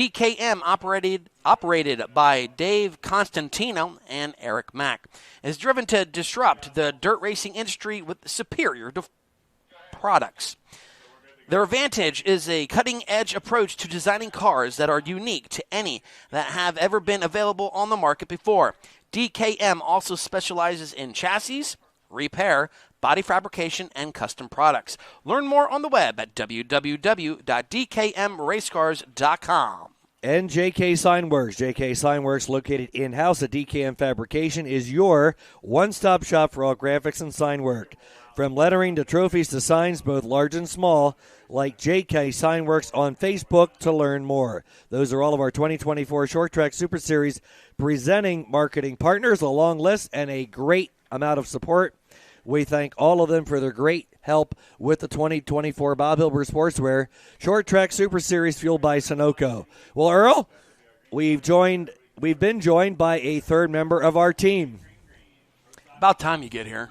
DKM, operated by Dave Constantino and Eric Mack, is driven to disrupt the dirt racing industry with superior products. Their advantage is a cutting-edge approach to designing cars that are unique to any that have ever been available on the market before. DKM also specializes in chassis, repair, body fabrication, and custom products. Learn more on the web at www.dkmracecars.com. And JK Signworks. JK Signworks, located in-house at DKM Fabrication, is your one-stop shop for all graphics and sign work. From lettering to trophies to signs, both large and small, like JK Signworks on Facebook to learn more. Those are all of our 2024 Short Track Super Series presenting marketing partners, a long list and a great amount of support. We thank all of them for their great help with the 2024 Bob Hilber Sportswear Short Track Super Series fueled by Sunoco. Well, Earl, we've been joined by a third member of our team. About time you get here.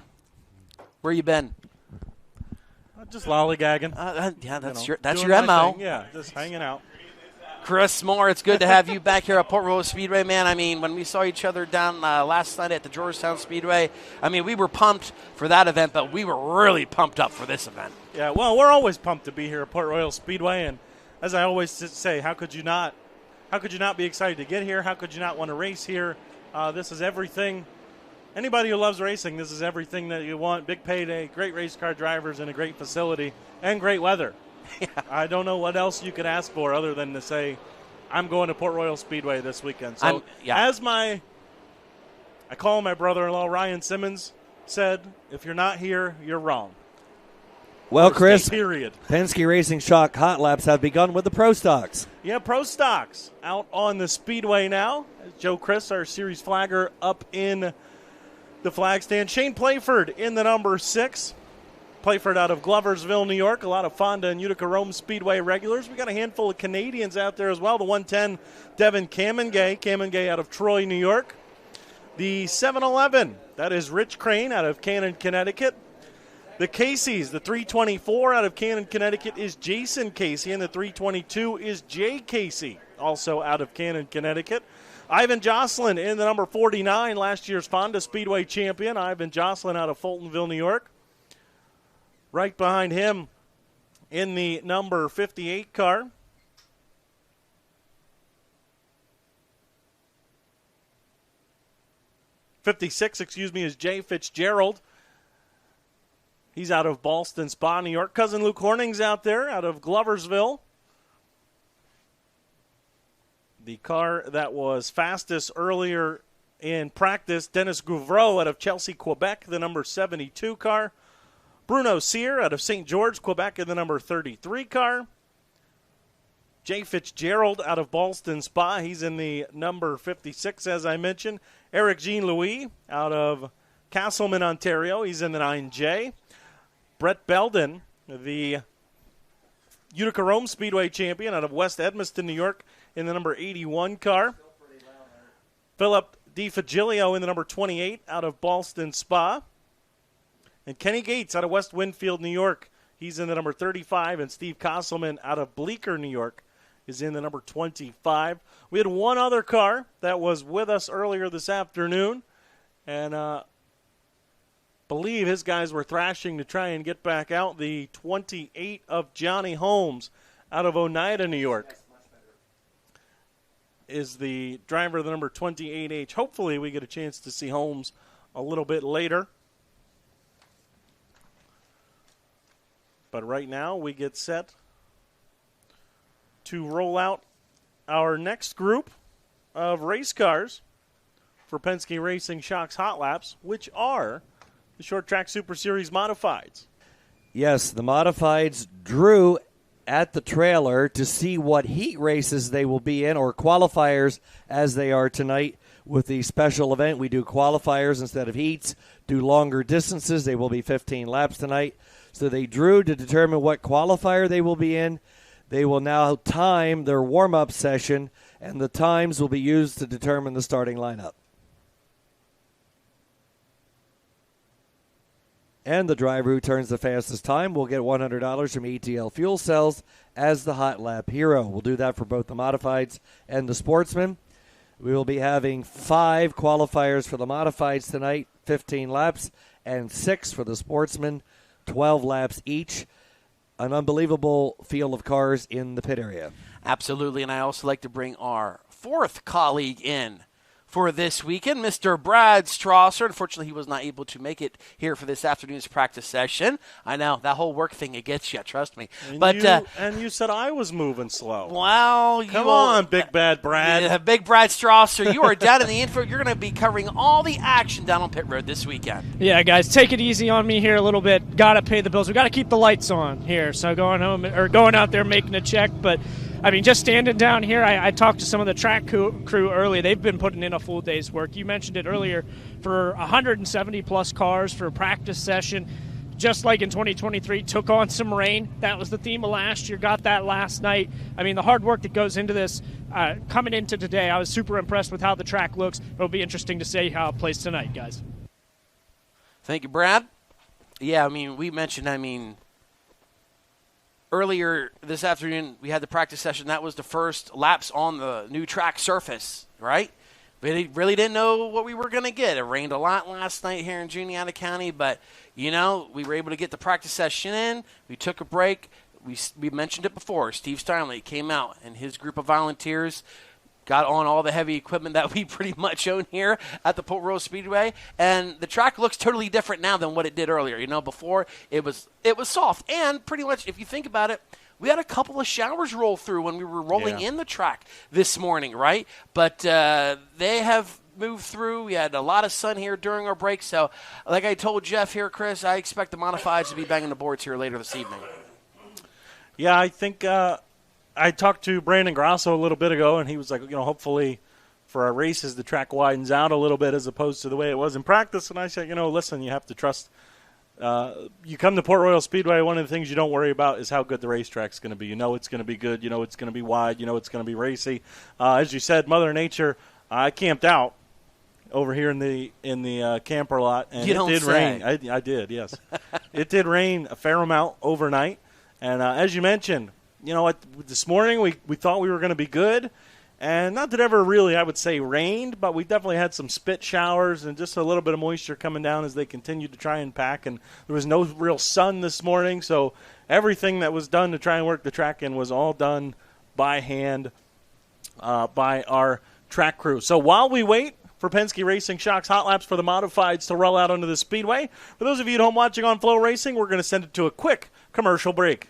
Where you been? Just lollygagging. Yeah, that's your MO. Yeah, just hanging out. Chris Moore, it's good to have you back here at Port Royal Speedway, man. I mean, when we saw each other down last night at the Georgetown Speedway, I mean, we were pumped for that event, but we were really pumped up for this event. Yeah, well, we're always pumped to be here at Port Royal Speedway, and as I always say, how could you not be excited to get here? How could you not want to race here? This is everything. Anybody who loves racing, this is everything that you want. Big payday, great race car drivers, and a great facility, and great weather. Yeah. I don't know what else you could ask for other than to say, I'm going to Port Royal Speedway this weekend. So as I call my brother-in-law Ryan Simmons said, if you're not here, you're wrong. Well, Chris, period. Penske Racing Shock Hot Laps have begun with the Pro Stocks. Yeah, Pro Stocks out on the Speedway now. Joe Chris, our series flagger, up in the flag stand. Shane Playford in the number 6. Playford out of Gloversville, New York. A lot of Fonda and Utica Rome Speedway regulars. We got a handful of Canadians out there as well. The 110, Devin Kamengay out of Troy, New York. The 711, that is Rich Crane out of Cannon, Connecticut. The Caseys, the 324 out of Cannon, Connecticut is Jason Casey, and the 322 is Jay Casey, also out of Cannon, Connecticut. Ivan Jocelyn in the number 49, last year's Fonda Speedway champion. Ivan Jocelyn out of Fultonville, New York. Right behind him in the number 58 car, is Jay Fitzgerald. He's out of Ballston Spa, New York. Cousin Luke Horning's out there out of Gloversville. The car that was fastest earlier in practice, Dennis Gouvreau out of Chelsea, Quebec, the number 72 car. Bruno Cyr out of St. George, Quebec, in the number 33 car. Jay Fitzgerald out of Ballston Spa. He's in the number 56, as I mentioned. Eric Jean-Louis out of Castleman, Ontario. He's in the 9J. Brett Belden, the Utica Rome Speedway champion out of West Edmiston, New York, in the number 81 car. Philip DiFigilio in the number 28 out of Ballston Spa. And Kenny Gates out of West Winfield, New York. He's in the number 35. And Steve Castleman out of Bleecker, New York, is in the number 25. We had one other car that was with us earlier this afternoon. And believe his guys were thrashing to try and get back out. The 28 of Johnny Holmes out of Oneida, New York, is the driver of the number 28H. Hopefully we get a chance to see Holmes a little bit later. But right now we get set to roll out our next group of race cars for Penske Racing Shock's Hot Laps, which are the Short Track Super Series Modifieds. Yes, the Modifieds drew at the trailer to see what heat races they will be in, or qualifiers as they are tonight with the special event. We do qualifiers instead of heats, do longer distances. They will be 15 laps tonight. So they drew to determine what qualifier they will be in. They will now time their warm-up session, and the times will be used to determine the starting lineup. And the driver who turns the fastest time will get $100 from ETL Fuel Cells as the Hot Lap Hero. We'll do that for both the Modifieds and the Sportsman. We will be having 5 qualifiers for the Modifieds tonight, 15 laps, and 6 for the Sportsman, 12 laps each. An unbelievable field of cars in the pit area. Absolutely, and I also like to bring our 4th colleague in for this weekend, Mr. Brad Strasser. Unfortunately, he was not able to make it here for this afternoon's practice session. I know, that whole work thing, it gets you, trust me. And you said I was moving slow. Well, Come on, Big Bad Brad. Yeah, Big Brad Strasser, you are down in the infield. You're going to be covering all the action down on pit road this weekend. Yeah, guys, take it easy on me here a little bit. Got to pay the bills. We got to keep the lights on here. So going out there making a check, but I mean, just standing down here, I talked to some of the track crew earlier. They've been putting in a full day's work. You mentioned it earlier, for 170-plus cars for a practice session, just like in 2023, took on some rain. That was the theme of last year, got that last night. I mean, the hard work that goes into this, coming into today, I was super impressed with how the track looks. It'll be interesting to see how it plays tonight, guys. Thank you, Brad. Yeah, we mentioned, earlier this afternoon, we had the practice session. That was the first laps on the new track surface, right? We really didn't know what we were going to get. It rained a lot last night here in Juniata County, but, we were able to get the practice session in. We took a break. We mentioned it before. Steve Steinley came out, and his group of volunteers got on all the heavy equipment that we pretty much own here at the Royal Speedway, and the track looks totally different now than what it did earlier. Before it was soft, and pretty much if you think about it, we had a couple of showers roll through when we were rolling in the track this morning, right? But they have moved through. We had a lot of sun here during our break, so like I told Jeff here, Chris, I expect the Modifieds to be banging the boards here later this evening. Yeah, I think I talked to Brandon Grasso a little bit ago, and he was like, hopefully for our races the track widens out a little bit as opposed to the way it was in practice. And I said, listen, you have to trust. You come to Port Royal Speedway, one of the things you don't worry about is how good the racetrack's going to be. It's going to be good. It's going to be wide. It's going to be racy. As you said, Mother Nature, I camped out over here in the camper lot, and it did rain. I did, yes. It did rain a fair amount overnight. And as you mentioned, this morning we thought we were going to be good. And not that ever really, I would say, rained, but we definitely had some spit showers and just a little bit of moisture coming down as they continued to try and pack. And there was no real sun this morning, so everything that was done to try and work the track in was all done by hand by our track crew. So while we wait for Penske Racing Shock's Hot Laps for the Modifieds to roll out onto the Speedway, for those of you at home watching on FloRacing, we're going to send it to a quick commercial break.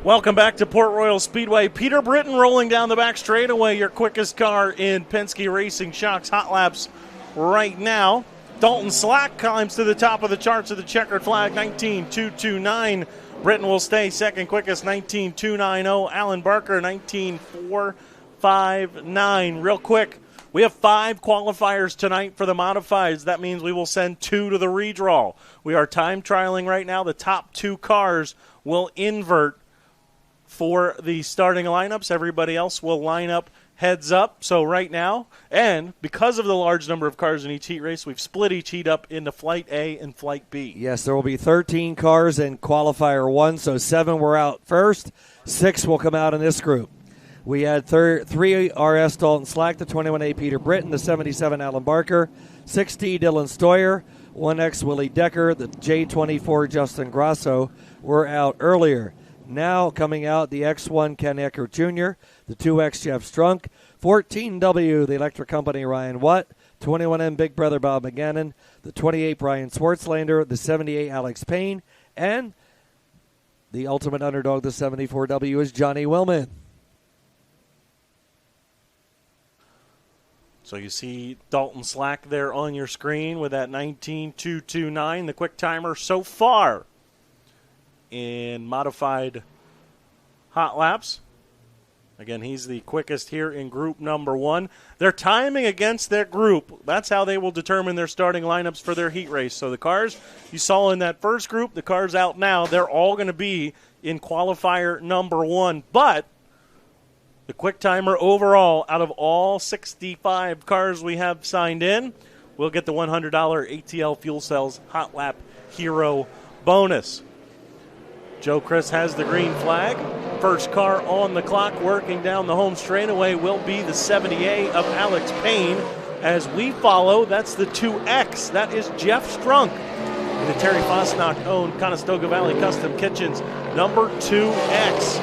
Welcome back to Port Royal Speedway. Peter Britton rolling down the back straightaway, your quickest car in Penske Racing Shocks Hot Laps right now. Dalton Slack climbs to the top of the charts of the checkered flag, 19.229. Britton will stay second quickest, 19.290. Alan Barker, 19.459. Real quick, we have 5 qualifiers tonight for the modifieds. That means we will send 2 to the redraw. We are time trialing right now. The top 2 cars will invert for the starting lineups. Everybody else will line up heads up. So right now, and because of the large number of cars in each heat race, we've split each heat up into Flight A and Flight B. Yes, there will be 13 cars in qualifier 1, so 7 were out first. 6 will come out in this group. We had 3 RS Dalton Slack, the 21A Peter Britton, the 77 Alan Barker, 6T Dylan Stoyer, 1X Willie Decker, the J24 Justin Grasso were out earlier. Now coming out, the X1 Ken Eckert Jr., the 2X Jeff Strunk, 14W the Electric Company Ryan Watt, 21M Big Brother Bob McGannon, the 28 Brian Swartzlander, the 78 Alex Payne, and the ultimate underdog, the 74W, is Johnny Willman. So you see Dalton Slack there on your screen with that 19.229, the quick timer so far in modified hot laps. Again, he's the quickest here in group number 1. They're timing against their group. That's how they will determine their starting lineups for their heat race. So the cars you saw in that first group, the cars out now, they're all going to be in qualifier number 1. But the quick timer overall, out of all 65 cars we have signed in, we'll get the $100 ATL Fuel Cells Hot Lap Hero bonus. Joe Chris has the green flag. First car on the clock working down the home straightaway will be the 70A of Alex Payne. As we follow, that's the 2X. That is Jeff Strunk in the Terry Fosnock-owned Conestoga Valley Custom Kitchens number 2X.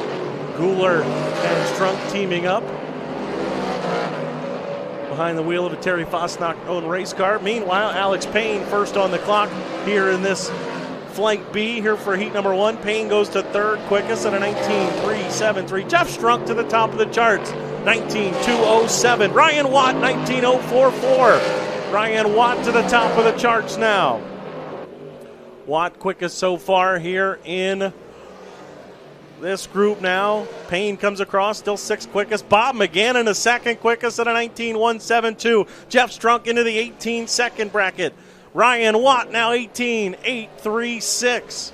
Gooler and Strunk teaming up behind the wheel of a Terry Fosnock-owned race car. Meanwhile, Alex Payne first on the clock here in this Flight B here for heat number 1. Payne goes to third quickest at a 19.373. Jeff Strunk to the top of the charts, 19.207. Ryan Watt, 19.044. Ryan Watt to the top of the charts now. Watt quickest so far here in this group now. Payne comes across, still 6th quickest. Bob McGannon a 2nd quickest at a 19.172. Jeff Strunk into the 18-second bracket. Ryan Watt now 18.836.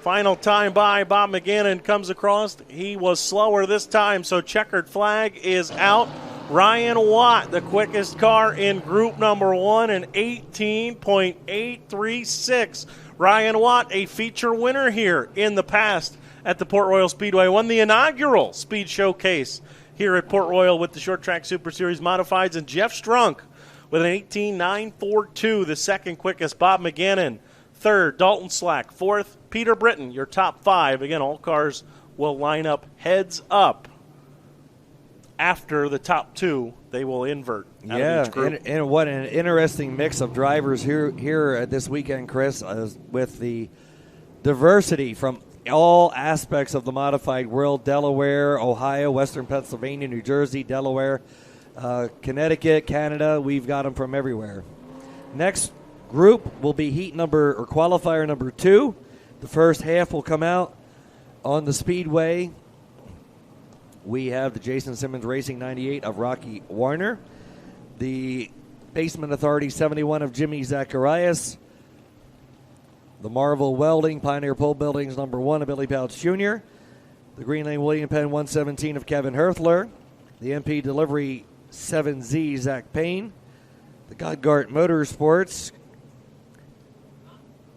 Final time by Bob McGannon comes across. He was slower this time, so checkered flag is out. Ryan Watt, the quickest car in group number 1, in 18.836. Ryan Watt, a feature winner here in the past at the Port Royal Speedway, won the inaugural Speed Showcase here at Port Royal with the Short Track Super Series Modifieds, and Jeff Strunk with an 18.942, the 2nd quickest. Bob McGannon, 3rd. Dalton Slack, 4th. Peter Britton, your top 5. Again, all cars will line up heads up. After the top 2, they will invert out of each group. And what an interesting mix of drivers here at this weekend, Chris, with the diversity from all aspects of the modified world: Delaware, Ohio, Western Pennsylvania, New Jersey, Delaware, Connecticut, Canada. We've got them from everywhere. Next group will be qualifier number 2. The first half will come out on the Speedway. We have the Jason Simmons Racing 98 of Rocky Warner, the Basement Authority 71 of Jimmy Zacharias, the Marvel Welding Pioneer Pole Buildings number 1 of Billy Pouch Jr., the Green Lane William Penn 117 of Kevin Herthler, the MP Delivery 7Z Zach Payne, the Godgart Motorsports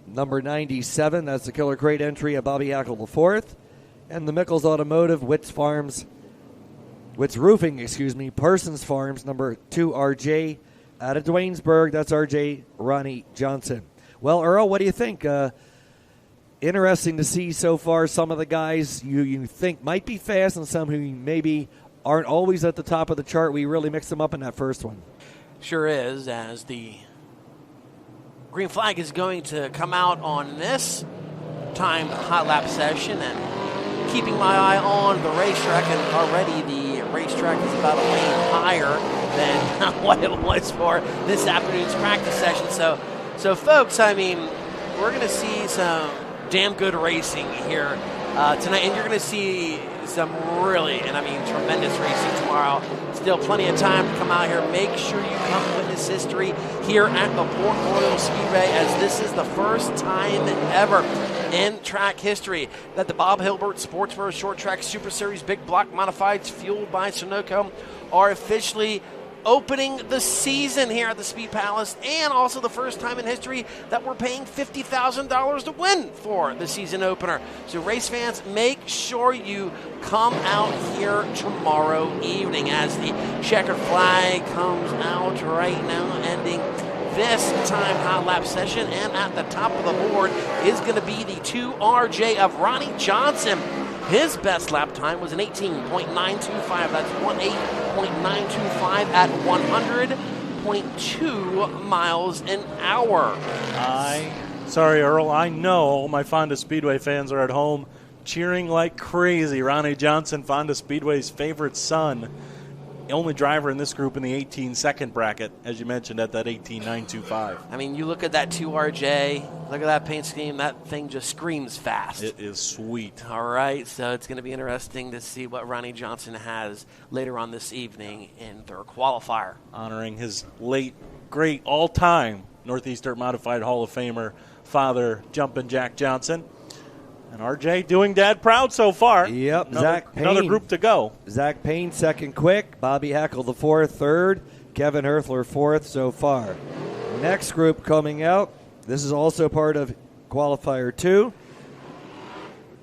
number 97, that's the Killer Crate entry of Bobby Hackle IV, and the Mickles Automotive Witz Roofing, Parsons Farms number 2 RJ out of Dwaynesburg. That's RJ Ronnie Johnson. Well, Earl, what do you think? Interesting to see so far some of the guys you think might be fast and some who maybe aren't always at the top of the chart. We really mixed them up in that first one. Sure is, as the green flag is going to come out on this timed hot lap session, and keeping my eye on the racetrack, and already the racetrack is about a lane higher than what it was for this afternoon's practice session. So folks, I mean, we're going to see some damn good racing here tonight, and you're going to see some really, and I mean tremendous racing tomorrow. Still plenty of time to come out here. Make sure you come witness history here at the Port Royal Speedway, as this is the first time ever in track history that the Bob Hilbert Sportsman Short Track Super Series Big Block Modifieds fueled by Sunoco are officially opening the season here at the Speed Palace, and also the first time in history that we're paying $50,000 to win for the season opener. So race fans, make sure you come out here tomorrow evening as the checkered flag comes out right now, ending this time hot lap session. And at the top of the board is going to be the 2RJ of Ronnie Johnson. His best lap time was an 18.925. That's 18.925 at 100.2 miles an hour. Sorry, Earl. I know all my Fonda Speedway fans are at home cheering like crazy. Ronnie Johnson, Fonda Speedway's favorite son. The only driver in this group in the 18-second bracket, as you mentioned, at that 18.925. I mean, you look at that 2RJ, look at that paint scheme, that thing just screams fast. It is sweet. All right, so it's going to be interesting to see what Ronnie Johnson has later on this evening in their qualifier. Honoring his late, great, all-time Northeast Dirt Modified Hall of Famer, father, Jumpin' Jack Johnson. And RJ doing Dad proud so far. Yep, another group to go. Zach Payne second quick. Bobby Hackle the fourth, third. Kevin Herthler fourth so far. Next group coming out. This is also part of qualifier 2.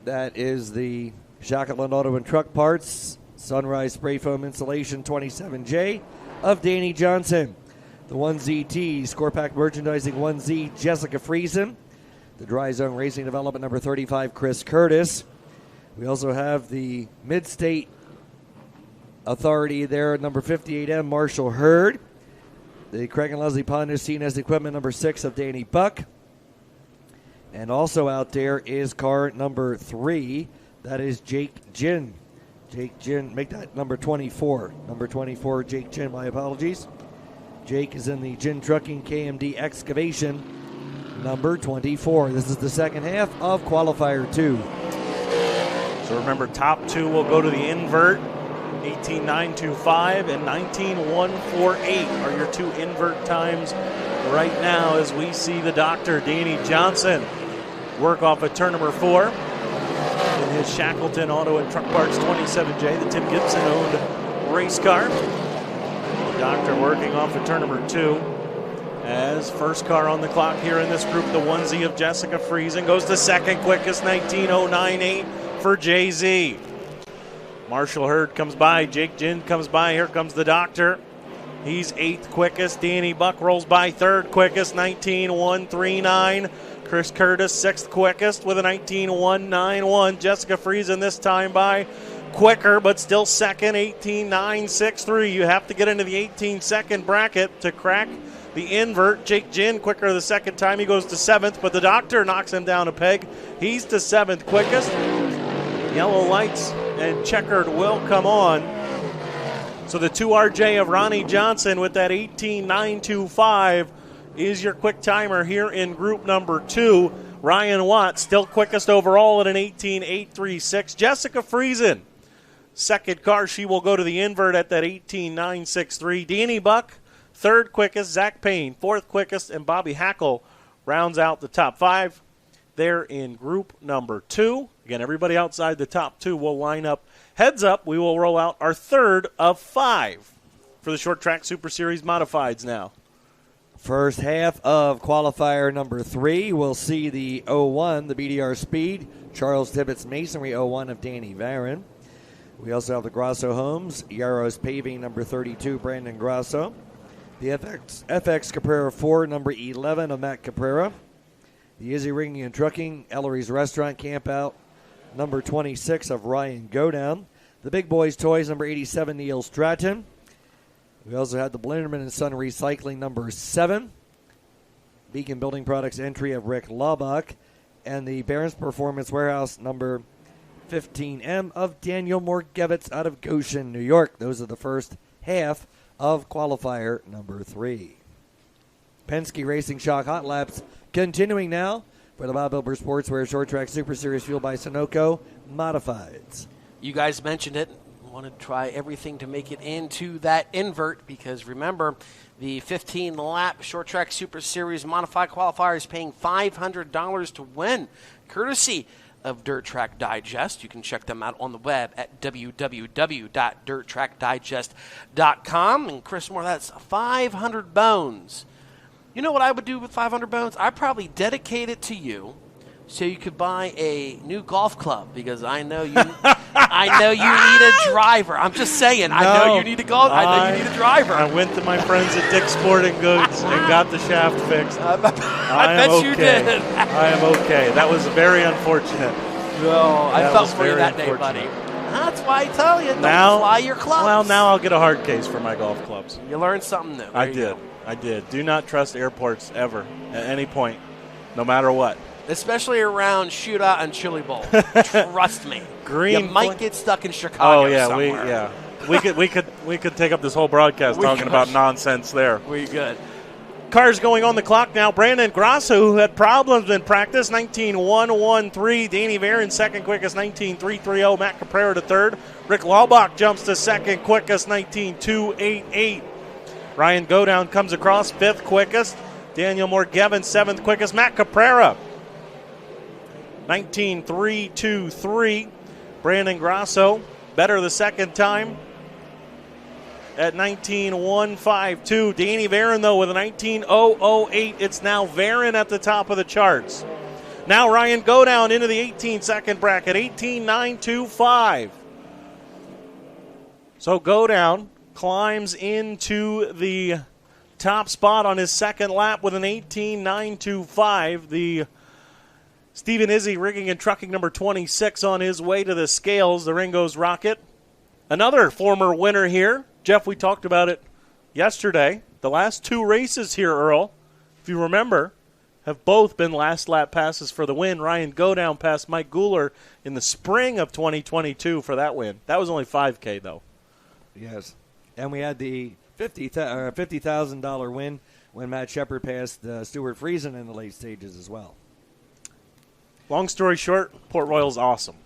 That is the Shackleton Auto and Truck Parts Sunrise Spray Foam Insulation 27J of Danny Johnson. The 1ZT Score Pack Merchandising 1Z Jessica Friesen. The Dry Zone Racing Development number 35, Chris Curtis. We also have the Mid-State Authority there, number 58M, Marshall Hurd. The Craig and Leslie Ponder CNS Equipment number 6 of Danny Buck. And also out there is car number 3. That is Jake Ginn. Jake Ginn, make that number 24. Number 24, Jake Ginn, my apologies. Jake is in the Ginn Trucking KMD Excavation number 24. This is the second half of qualifier 2. So remember, top 2 will go to the invert. 18.925 and 19.148 are your 2 invert times right now, as we see the doctor, Danny Johnson, work off at turn number 4 in his Shackleton Auto and Truck Parts 27J, the Tim Gibson-owned race car. The doctor working off at turn number 2. As first car on the clock here in this group, the 1Z of Jessica Friesen goes to second quickest, 19.098 for JZ. Marshall Hurd comes by, Jake Ginn comes by, here comes the doctor. He's 8th quickest, Danny Buck rolls by 3rd quickest, 19.139. Chris Curtis 6th quickest with a 19.191. Jessica Friesen this time by quicker, but still second, 18.963. You have to get into the 18-second bracket to crack the invert. Jake Ginn quicker the second time. He goes to 7th, but the doctor knocks him down a peg. He's to 7th quickest. Yellow lights and checkered will come on. So the 2RJ of Ronnie Johnson with that 18.925 is your quick timer here in group number 2. Ryan Watt still quickest overall at an 18.836. Jessica Friesen, second car, she will go to the invert at that 18.963. Danny Buck, 3rd quickest. Zach Payne, 4th quickest. And Bobby Hackle rounds out the top 5 there in group number 2. Again, everybody outside the top 2 will line up. Heads up, we will roll out our 3rd of 5 for the Short Track Super Series Modifieds now. First half of qualifier number 3, we'll see the 01, the BDR Speed, Charles Tibbetts Masonry 01 of Danny Varon. We also have the Grasso Homes, Yarrows Paving number 32, Brandon Grasso. The FX Caprera 4, number 11 of Matt Caprera. The Izzy Rigging and Trucking, Ellery's Restaurant Campout, number 26 of Ryan Godown. The Big Boys Toys, number 87, Neil Stratton. We also had the Blinderman and Son Recycling, number 7. Beacon Building Products entry of Rick Laubach. And the Barron's Performance Warehouse, number 15M of Daniel Morgevitz out of Goshen, New York. Those are the first half of qualifier number 3. Penske Racing Shock Hot Laps continuing now for the Bob Bilber Sportswear Short Track Super Series fueled by Sunoco Modifieds. You guys mentioned it. Want to try everything to make it into that invert because remember, the 15-lap Short Track Super Series Modified Qualifier is paying $500 to win, courtesy of Dirt Track Digest. You can check them out on the web at www.dirttrackdigest.com. And Chris Moore, that's 500 bones. You know what I would do with 500 bones? I'd probably dedicate it to you so you could buy a new golf club because I know you I know you need a driver. I'm just saying. I know you need a golf. I know you need a driver. I went to my friends at Dick's Sporting Goods and got the shaft fixed. I bet you did. I am okay. That was very unfortunate. No, I felt for you that day, buddy. That's why I tell you, don't fly your clubs. Well, now I'll get a hard case for my golf clubs. You learned something new. I did. Do not trust airports ever at any point, no matter what. Especially around Shootout and Chili Bowl. Trust me. You might get stuck in Chicago somewhere. We could take up this whole broadcast talking about nonsense there. We good. Cars going on the clock now. Brandon Grasso, who had problems in practice, 19.113. Danny Varon, second quickest, 19.330. Matt Caprera to third. Rick Laubach jumps to second quickest, 19.288. Ryan Godown comes across, fifth quickest. Daniel Morgevin, seventh quickest. Matt Caprera, 19.323. Brandon Grasso, better the second time at 19.152. Danny Varon, though, with a 19.008. It's now Varon at the top of the charts. Now Ryan Godown into the 18-second bracket, 18.925. So Godown climbs into the top spot on his second lap with an 18.925. The Stephen Izzy rigging and trucking number 26 on his way to the scales, the Ringo's Rocket. Another former winner here. Jeff, we talked about it yesterday. The last two races here, Earl, if you remember, have both been last lap passes for the win. Ryan Godown passed Mike Guler in the spring of 2022 for that win. That was only $5K, though. Yes. And we had the $50,000 win when Matt Shepard passed Stuart Friesen in the late stages as well. Long story short, Port Royal's awesome.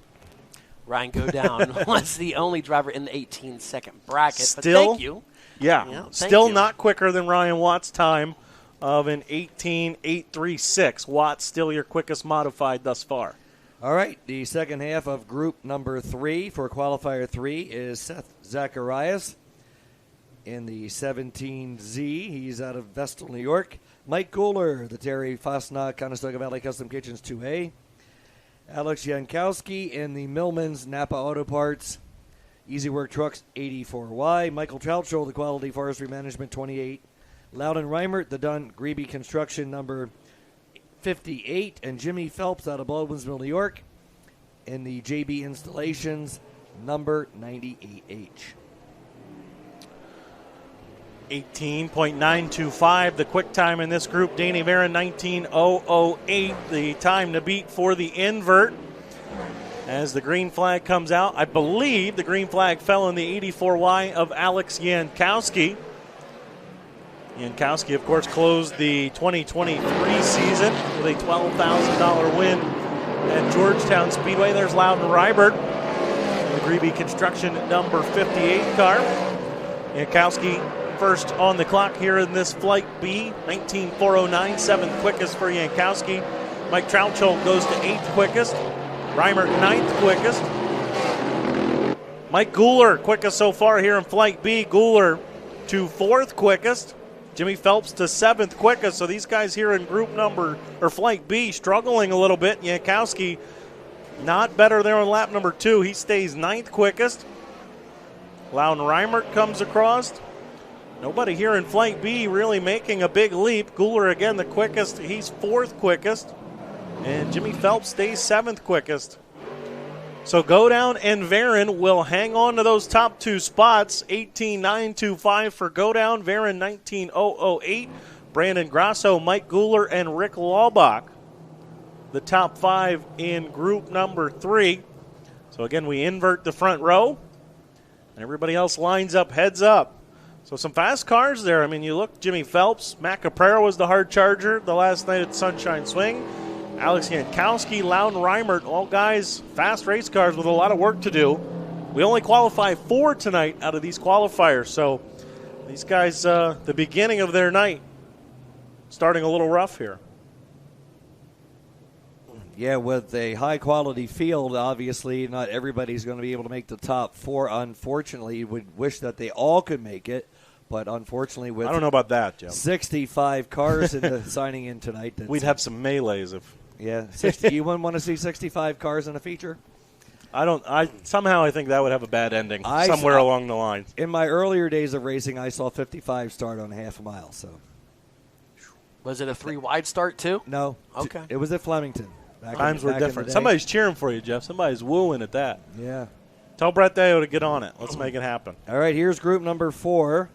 Ryan Godown was the only driver in the 18-second bracket. Still, but thank you. Yeah, still not quicker than Ryan Watt's time of an 18.836. Watt still your quickest modified thus far. All right, the second half of group number 3 for qualifier 3 is Seth Zacharias in the 17Z. He's out of Vestal, New York. Mike Guler, the Terry Fosnock Conestoga Valley Custom Kitchens 2A. Alex Jankowski in the Millman's Napa Auto Parts Easy Work Trucks 84Y. Michael Troutschel, the Quality Forestry Management 28. Loudon Reimert, the Dunn Greeby Construction number 58. And Jimmy Phelps out of Baldwinsville, New York in the JB Installations number 98H. 18.925, the quick time in this group. Danny Varon, 19.008, the time to beat for the invert. As the green flag comes out, I believe the green flag fell in the 84Y of Alex Jankowski. Jankowski, of course, closed the 2023 season with a $12,000 win at Georgetown Speedway. There's Loudon Reibert, the Greeby Construction number 58 car. Jankowski first on the clock here in this Flight B, 19.409, seventh quickest for Jankowski. Mike Troutschel goes to eighth quickest. Reimer, ninth quickest. Mike Guler, quickest so far here in Flight B. Guler to fourth quickest. Jimmy Phelps to seventh quickest. So these guys here in group number, or Flight B, struggling a little bit. Jankowski not better there on lap number 2. He stays ninth quickest. Loudon Reimert comes across. Nobody here in Flight B really making a big leap. Guler again the quickest. He's fourth quickest. And Jimmy Phelps stays seventh quickest. So Godown and Varon will hang on to those top two spots. 18.925 for Godown. Varon 19.008. Brandon Grasso, Mike Guler, and Rick Laubach. The top 5 in group number 3. So, again, we invert the front row, and everybody else lines up, heads up. So some fast cars there. I mean, you look, Jimmy Phelps, Matt Caprera was the hard charger the last night at Sunshine Swing. Alex Jankowski, Loudon Reimert, all guys, fast race cars with a lot of work to do. We only qualify 4 tonight out of these qualifiers. So these guys, the beginning of their night, starting a little rough here. Yeah, with a high-quality field, obviously not everybody's going to be able to make the top 4. Unfortunately, you would wish that they all could make it, but unfortunately with I don't know about that, Joe. 65 cars in the signing in tonight. We'd have some melees if. Yeah, you wouldn't want to see 65 cars in a feature? Somehow I think that would have a bad ending somewhere along the line. In my earlier days of racing, I saw 55 start on a half a mile. So, was it a 3 wide start too? No. Okay. It was at Flemington. Times were different. Somebody's cheering for you, Jeff. Somebody's wooing at that. Yeah. Tell Brett Deo to get on it. Let's make it happen. All right, here's group number 4.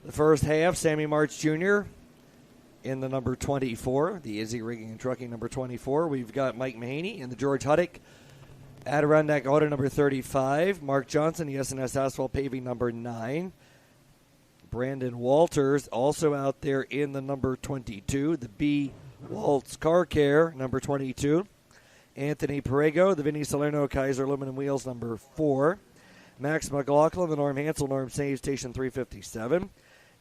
The first half, Sammy March Jr. in the number 24, the Izzy Rigging and Trucking number 24. We've got Mike Mahaney in the George Huddick Adirondack Auto number 35. Mark Johnson, the S&S Asphalt Paving number 9. Brandon Walters also out there in the number 22. The B. Waltz Car Care number 22. Anthony Perego, the Vinny Salerno Kaiser Aluminum Wheels number 4. Max McLaughlin, the Norm Hansel Norm Save Station 357.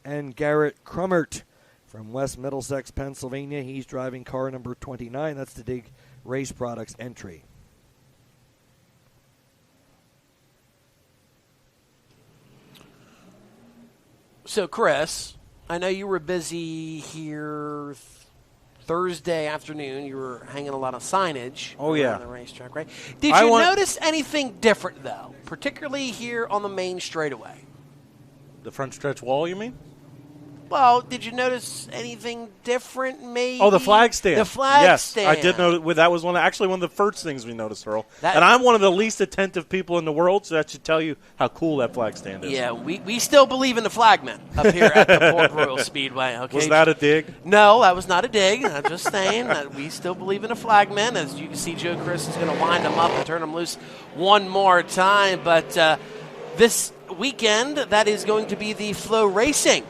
And Garrett Crummert from West Middlesex, Pennsylvania. He's driving car number 29. That's the Dig Race Products entry. So, Chris, I know you were busy here Thursday afternoon. You were hanging a lot of signage around the racetrack, right? Did you notice anything different, though, particularly here on the main straightaway? The front stretch wall, you mean? Well, did you notice anything different, maybe? Oh, the flag stand. The flag stand. Yes, I did notice. That was one of the first things we noticed, Earl. And I'm one of the least attentive people in the world, so that should tell you how cool that flag stand is. Yeah, we still believe in the flagmen up here at the Port Royal Speedway. Okay? Was that a dig? No, that was not a dig. I'm just saying that we still believe in the flagmen. As you can see, Joe Chris is going to wind them up and turn them loose one more time. But this weekend, that is going to be the FloRacing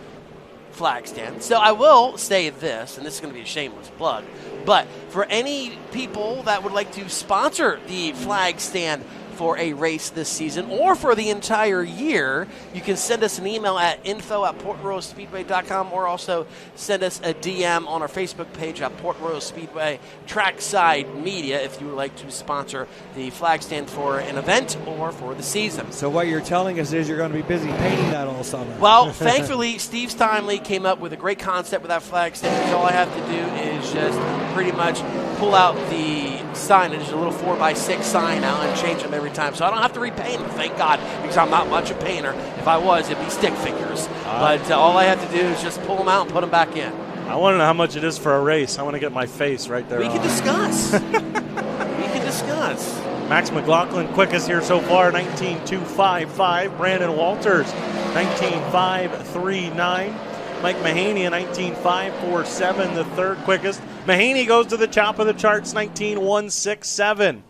flag stand. So I will say this, and this is going to be a shameless plug, but for any people that would like to sponsor the flag stand for a race this season or for the entire year, you can send us an email at info@portroyalspeedway.com or also send us a DM on our Facebook page at Port Royal Speedway Trackside Media if you would like to sponsor the flag stand for an event or for the season. So what you're telling us is you're going to be busy painting that all summer. Well, thankfully, Steve Steinley came up with a great concept with that flag stand, because all I have to do is just pretty much pull out the signage, a little 4x6 sign out, and change them every time. So I don't have to repaint them, thank God, because I'm not much a painter. If I was, it'd be stick figures. But all I have to do is just pull them out and put them back in. I want to know how much it is for a race. I want to get my face right there. We can discuss. We can discuss. Max McLaughlin, quickest here so far, 19.255. Brandon Walters, 19.539. Mike Mahaney, 19.547, the third quickest. Mahaney goes to the top of the charts, 19.167.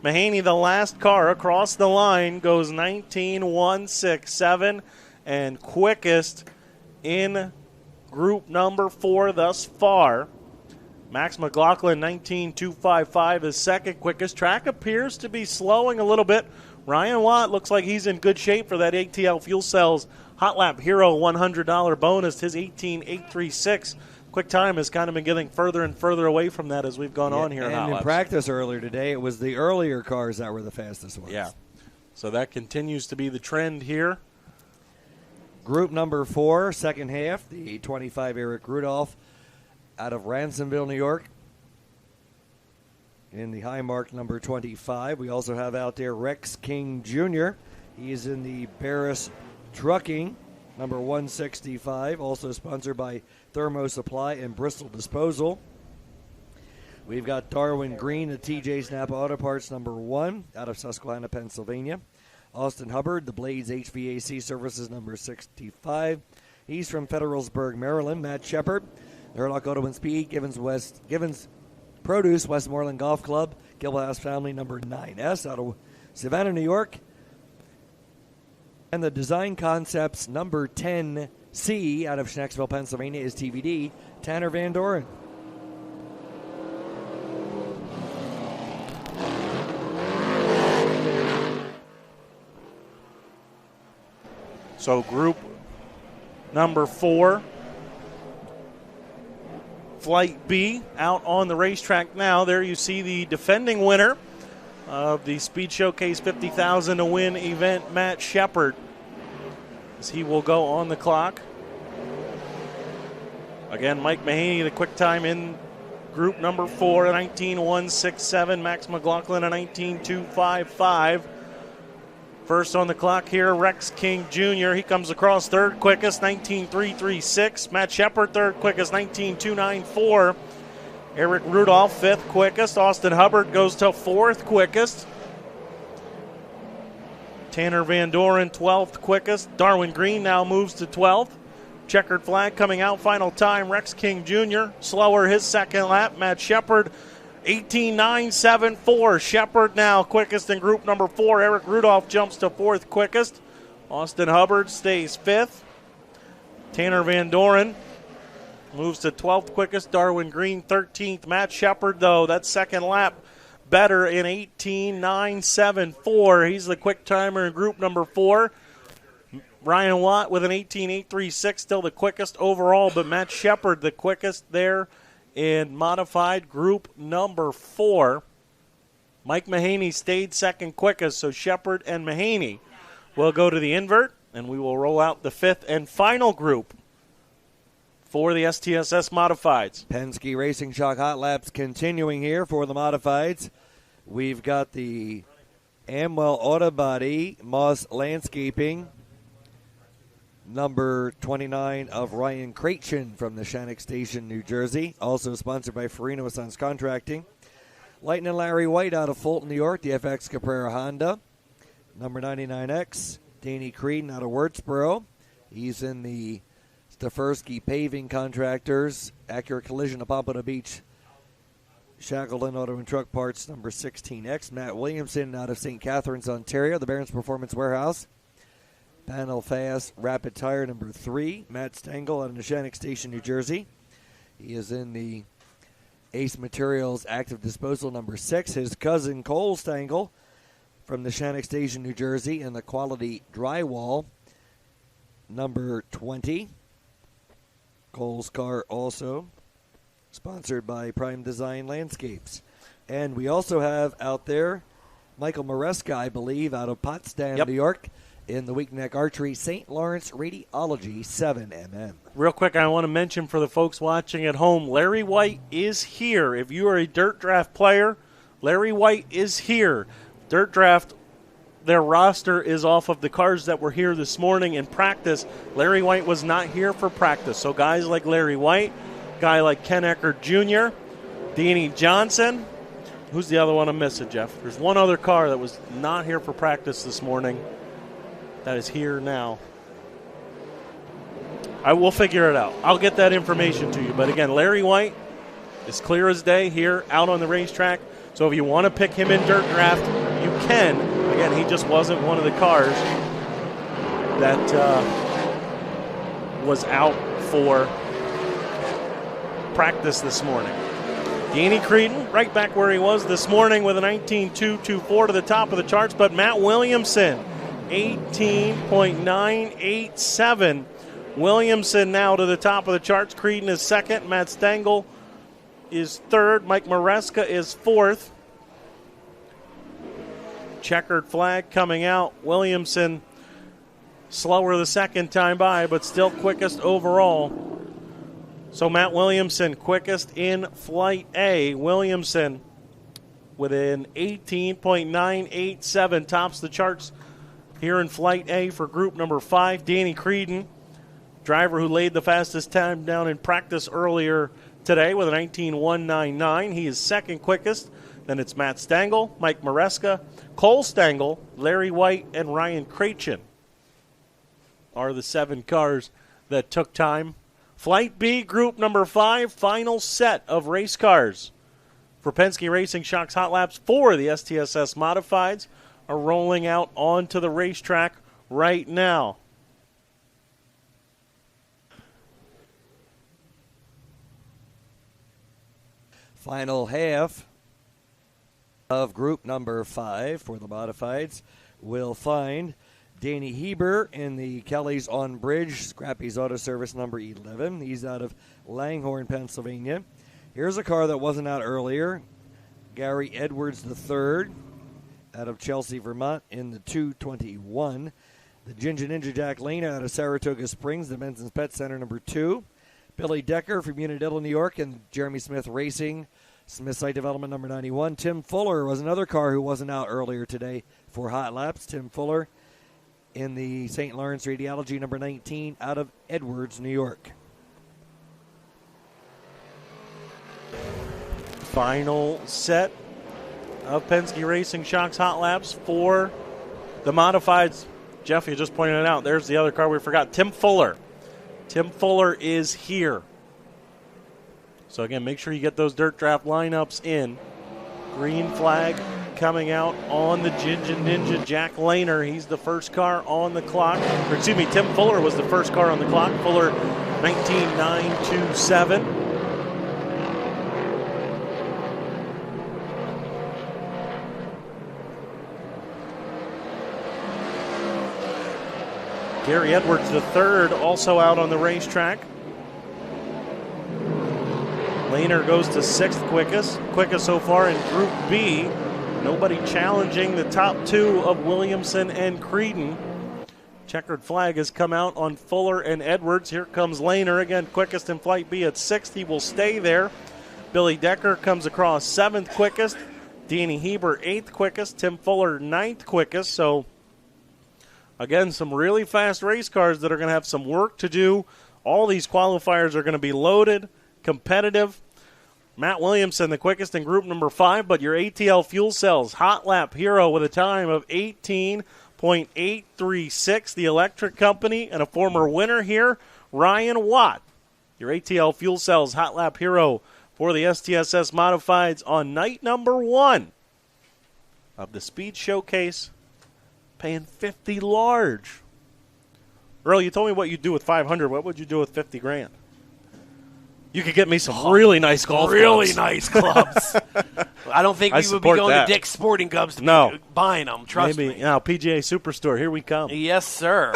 Mahaney, the last car across the line, goes 19.167, and quickest in group number 4 thus far. Max McLaughlin, 19.255, is second quickest. Track appears to be slowing a little bit. Ryan Watt looks like he's in good shape for that ATL Fuel Cells Hot Lap Hero $100 bonus. His 18.836 quick time has kind of been getting further and further away from that as we've gone on here. And in practice earlier today, it was the earlier cars that were the fastest ones. Yeah. So that continues to be the trend here. Group number 4, second half, the 25 Eric Rudolph out of Ransomville, New York. In the high mark number 25, we also have out there Rex King Jr. He is in the Barris Trucking number 165, also sponsored by Thermo Supply and Bristol Disposal. We've got Darwin Green at TJ Snap Auto Parts number 1 out of Susquehanna, Pennsylvania. Austin Hubbard, the Blades HVAC Services number 65. He's from Federalsburg, Maryland. Matt Shepard, Hurlock Auto and Speed, Givens Produce, Westmoreland Golf Club, Gilbass Family number 9S out of Savannah, New York. And the Design Concepts number 10C out of Schnecksville, Pennsylvania is TBD, Tanner Van Doren. So group number 4, Flight B, out on the racetrack now. There you see the defending winner of the Speed Showcase 50,000 to win event, Matt Shepard, as he will go on the clock. Again, Mike Mahaney, the quick time in group number 4, a 19.167. Max McLaughlin, a 19.255. First on the clock here, Rex King Jr. He comes across third quickest, 19.336. Matt Shepard, third quickest, 19.294. Eric Rudolph, fifth quickest. Austin Hubbard goes to fourth quickest. Tanner Van Doren, 12th quickest. Darwin Green now moves to 12th. Checkered flag coming out, final time. Rex King Jr. slower his second lap. Matt Shepard, 18.974. Shepard now quickest in group number 4. Eric Rudolph jumps to fourth quickest. Austin Hubbard stays fifth. Tanner Van Doren moves to 12th quickest. Darwin Green 13th. Matt Shepard, though, that second lap better in 18.974. He's the quick timer in group number 4. Ryan Watt with an 18.836, still the quickest overall, but Matt Shepard the quickest there in modified group number 4. Mike Mahaney stayed second quickest, so Shepard and Mahaney will go to the invert, and we will roll out the 5th and final group for the STSS Modifieds. Penske Racing Shock Hot Laps continuing here for the Modifieds. We've got the Amwell Auto Body, Moss Landscaping, number 29 of Ryan Cratchin from the Shannock Station, New Jersey. Also sponsored by Farino & Sons Contracting. Lightning Larry White out of Fulton, New York, the FX Caprera Honda. Number 99X, Danny Creedon out of Wurtsboro. He's in the Stefersky Paving Contractors, Accurate Collision of Pompano Beach, Shackleton Auto and Truck Parts, number 16X. Matt Williamson out of St. Catharines, Ontario, the Barron's Performance Warehouse. Panel Fast Rapid Tire, number 3. Matt Stengel out of Neshannock Station, New Jersey. He is in the Ace Materials Active Disposal, number 6. His cousin Cole Stengel from the Neshannock Station, New Jersey, in the Quality Drywall, number 20. Cole's car also sponsored by Prime Design Landscapes. And we also have out there Michael Maresca, I believe, out of Potsdam, New York, in the Weak Neck Archery St. Lawrence Radiology 7mm. Real quick, I want to mention for the folks watching at home, Larry White is here. If you are a Dirt Draft player, Larry White is here. Dirt Draft, their roster is off of the cars that were here this morning in practice. Larry White was not here for practice. So guys like Larry White, guy like Ken Eckert Jr., Danny Johnson. Who's the other one I'm missing, Jeff? There's one other car that was not here for practice this morning that is here now. I will figure it out. I'll get that information to you. But again, Larry White is clear as day here out on the racetrack. So if you want to pick him in Dirt Draft, you can. Again, he just wasn't one of the cars that was out for practice this morning. Danny Creedon, right back where he was this morning with a 19.224 to the top of the charts. But Matt Williamson, 18.987. Williamson now to the top of the charts. Creedon is second. Matt Stengel is third. Mike Maresca is fourth. Checkered flag coming out. Williamson slower the second time by, but still quickest overall. So Matt Williamson quickest in Flight A. Williamson with an 18.987 tops the charts here in Flight A for group number 5. Danny Creedon, driver who laid the fastest time down in practice earlier today with a 19.199. He is second quickest. Then it's Matt Stengel, Mike Maresca, Cole Stengel, Larry White, and Ryan Cratchin are the 7 cars that took time. Flight B, group number 5, final set of race cars for Penske Racing Shocks Hot Laps for the STSS Modifieds. are rolling out onto the racetrack right now. Final half of group number 5 for the modifieds will find Danny Heber in the Kelly's on Bridge, Scrappy's Auto Service number 11. He's out of Langhorne, Pennsylvania. Here's a car that wasn't out earlier. Gary Edwards III out of Chelsea, Vermont in the 221. The Ginger Ninja Jack Lane out of Saratoga Springs, the Benson's Pet Center number 2. Billy Decker from Unadilla, New York, and Jeremy Smith Racing, Smith Site Development number 91. Tim Fuller was another car who wasn't out earlier today for hot laps. Tim Fuller in the St. Lawrence Radiology number 19 out of Edwards, New York. Final set of Penske Racing Shocks hot laps for the modifieds. Jeff, you just pointed it out. There's the other car we forgot. Tim Fuller. Tim Fuller is here. So, again, make sure you get those dirt draft lineups in. Green flag coming out on the Ginger Ninja Jack Lehner. He's the first car on the clock. Or, excuse me, Tim Fuller was the first car on the clock. Fuller, 19927. Gary Edwards III also out on the racetrack. Lehner goes to 6th quickest so far in Group B. Nobody challenging the top 2 of Williamson and Creedon. Checkered flag has come out on Fuller and Edwards. Here comes Lehner again, quickest in Flight B at 6th. He will stay there. Billy Decker comes across 7th quickest. Danny Heber 8th quickest. Tim Fuller 9th quickest. So, again, some really fast race cars that are going to have some work to do. All these qualifiers are going to be loaded, competitive. Matt Williamson, the quickest in group number 5, but your ATL Fuel Cells hot lap hero with a time of 18.836. The Electric Company and a former winner here, Ryan Watt. Your ATL Fuel Cells hot lap hero for the STSS Modifieds on night number 1 of the Speed Showcase, paying $50 large. Earl, you told me what you'd do with $500. What would you do with 50 grand? You could get me some really nice golf clubs. Really nice clubs. I don't think we would be going to Dick's Sporting Goods to be buying them. Trust me. Now, PGA Superstore, here we come. Yes, sir.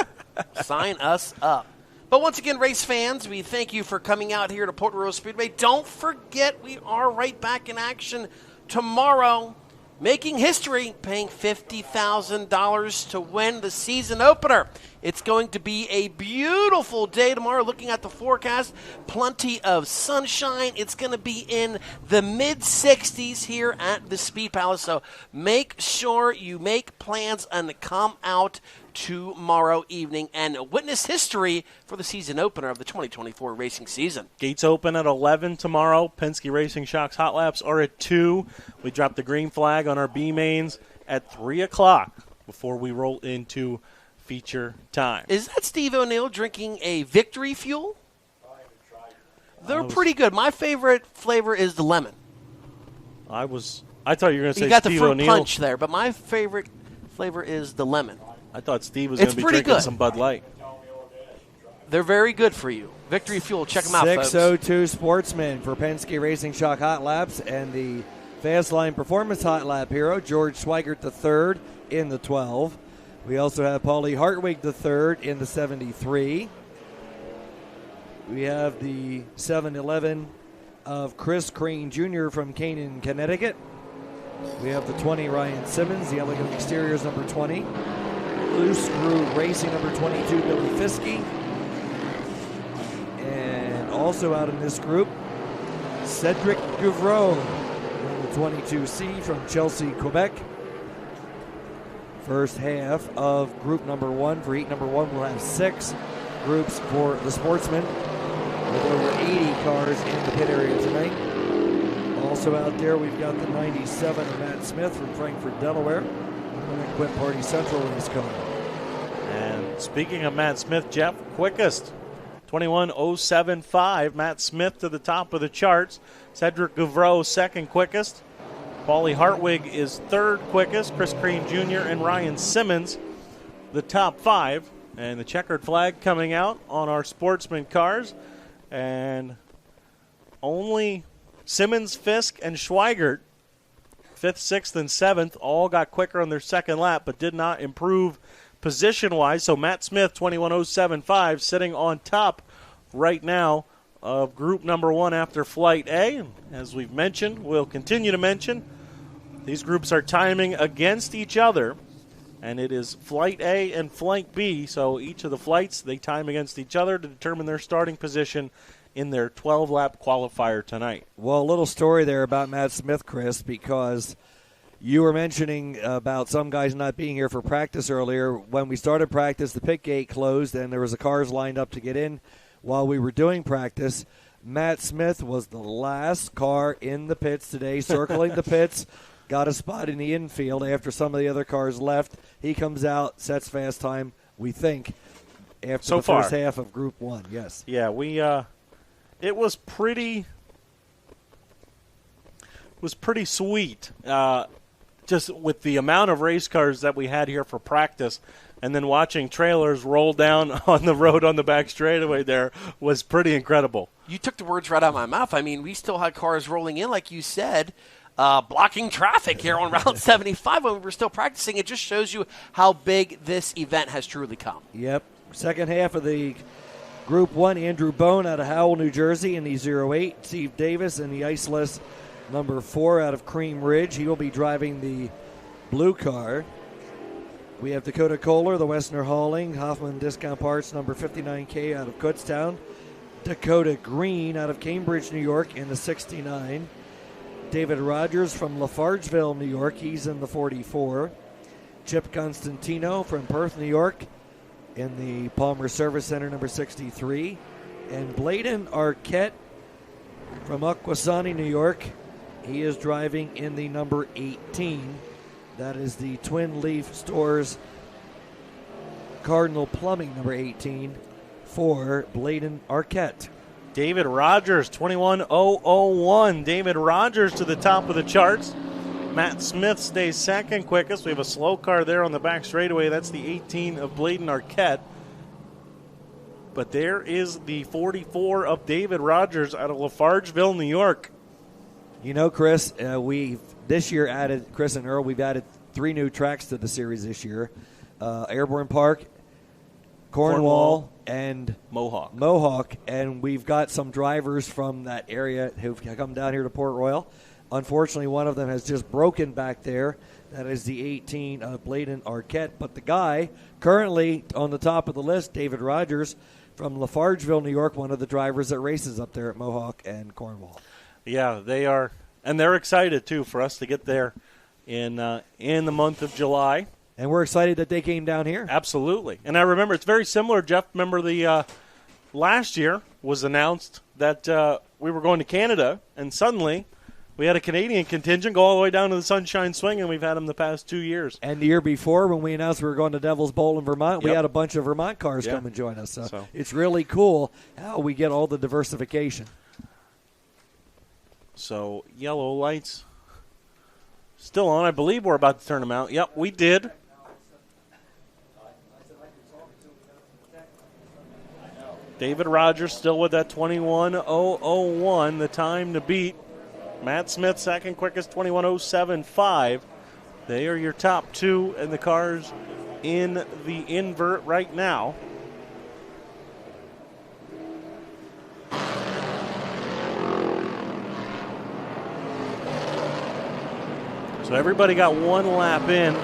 Sign us up. But once again, race fans, we thank you for coming out here to Port Royal Speedway. Don't forget, we are right back in action tomorrow, making history, paying $50,000 to win the season opener. It's going to be a beautiful day tomorrow. Looking at the forecast, plenty of sunshine. It's going to be in the mid-60s here at the Speed Palace. So make sure you make plans and come out tomorrow evening and witness history for the season opener of the 2024 racing season. Gates open at 11 tomorrow. Penske Racing Shocks hot laps are at 2. We drop the green flag on our B mains at 3 o'clock before we roll into feature time. Is that Steve O'Neill drinking a Victory Fuel? They're pretty good. My favorite flavor is the lemon. I thought you were going to say Steve O'Neill. You got the fruit punch there, but my favorite flavor is the lemon. I thought Steve was going to be drinking some Bud Light. They're very good for you. Victory Fuel, check them out, folks. 602 Sportsman for Penske Racing Shock Hot Laps and the Fastline Performance Hot Lap hero, George Swigert III in the 12. We also have Paulie Hartwig III in the 73. We have the 711 of Chris Crane Jr. from Canaan, Connecticut. We have the 20 Ryan Simmons, the Elegant Exteriors number 20. Loose Screw Racing number 22, Billy Fiske. And also out in this group, Cedric Guvreau, number 22C from Chelsea, Quebec. First half of group number 1. For heat number 1, we'll have 6 groups for the Sportsman, with over 80 cars in the pit area tonight. Also out there, we've got the 97 of Matt Smith from Frankfort, Delaware. Quit Party Central race car. And speaking of Matt Smith, Jeff, quickest 21.075. Matt Smith to the top of the charts. Cedric Guvreau second quickest. Paulie Hartwig is third quickest. Chris Crean Jr. and Ryan Simmons, the top 5. And the checkered flag coming out on our Sportsman cars. And only Simmons, Fisk, and Schweigert, 5th, 6th, and 7th, all got quicker on their second lap, but did not improve position-wise. So Matt Smith, 21:07.5, sitting on top right now of group number 1 after Flight A. As we've mentioned, we'll continue to mention, these groups are timing against each other, and it is Flight A and Flight B. So each of the flights, they time against each other to determine their starting position in their 12-lap qualifier tonight. Well, a little story there about Matt Smith, Chris, because you were mentioning about some guys not being here for practice earlier. When we started practice, the pit gate closed, and there was cars lined up to get in while we were doing practice. Matt Smith was the last car in the pits today, circling the pits, got a spot in the infield after some of the other cars left. He comes out, sets fast time, we think, after first half of Group 1, yes. Yeah, it was pretty sweet, just with the amount of race cars that we had here for practice, and then watching trailers roll down on the road on the back straightaway there was pretty incredible. You took the words right out of my mouth. I mean, we still had cars rolling in, like you said, blocking traffic here on Route 75 when we were still practicing. It just shows you how big this event has truly come. Yep. Second half of the Group 1, Andrew Bone out of Howell, New Jersey in the 08. Steve Davis in the iceless number 4 out of Cream Ridge. He will be driving the blue car. We have Dakota Kohler, the Westner Hauling, Hoffman Discount Parts, number 59K out of Kutztown. Dakota Green out of Cambridge, New York in the 69. David Rogers from Lafargeville, New York. He's in the 44. Chip Constantino from Perth, New York in the Palmer Service Center, number 63. And Bladen Arquette from Akwesasne, New York. He is driving in the number 18. That is the Twin Leaf Stores Cardinal Plumbing, number 18, for Bladen Arquette. David Rogers, 21:001. David Rogers to the top of the charts. Matt Smith stays second quickest. We have a slow car there on the back straightaway. That's the 18 of Bladen Arquette. But there is the 44 of David Rogers out of Lafargeville, New York. You know, Chris, we've this year added, Chris and Earl, we've added 3 new tracks to the series this year. Airborne Park, Cornwall, and Mohawk. And we've got some drivers from that area who've come down here to Port Royal. Unfortunately, one of them has just broken back there. That is the 18 of Bladen Arquette. But the guy currently on the top of the list, David Rogers from Lafargeville, New York, one of the drivers that races up there at Mohawk and Cornwall. Yeah, they are, and they're excited, too, for us to get there in the month of July. And we're excited that they came down here. Absolutely. And I remember it's very similar, Jeff. Remember the last year was announced that we were going to Canada, and suddenly we had a Canadian contingent go all the way down to the Sunshine Swing, and we've had them the past 2 years. And the year before, when we announced we were going to Devil's Bowl in Vermont, we had a bunch of Vermont cars come and join us. So it's really cool how we get all the diversification. So yellow lights still on. I believe we're about to turn them out. Yep, we did. David Rogers still with that 21:001, the time to beat. Matt Smith second quickest, 21:075. They are your top 2 in the cars in the invert right now. So everybody got 1 lap in.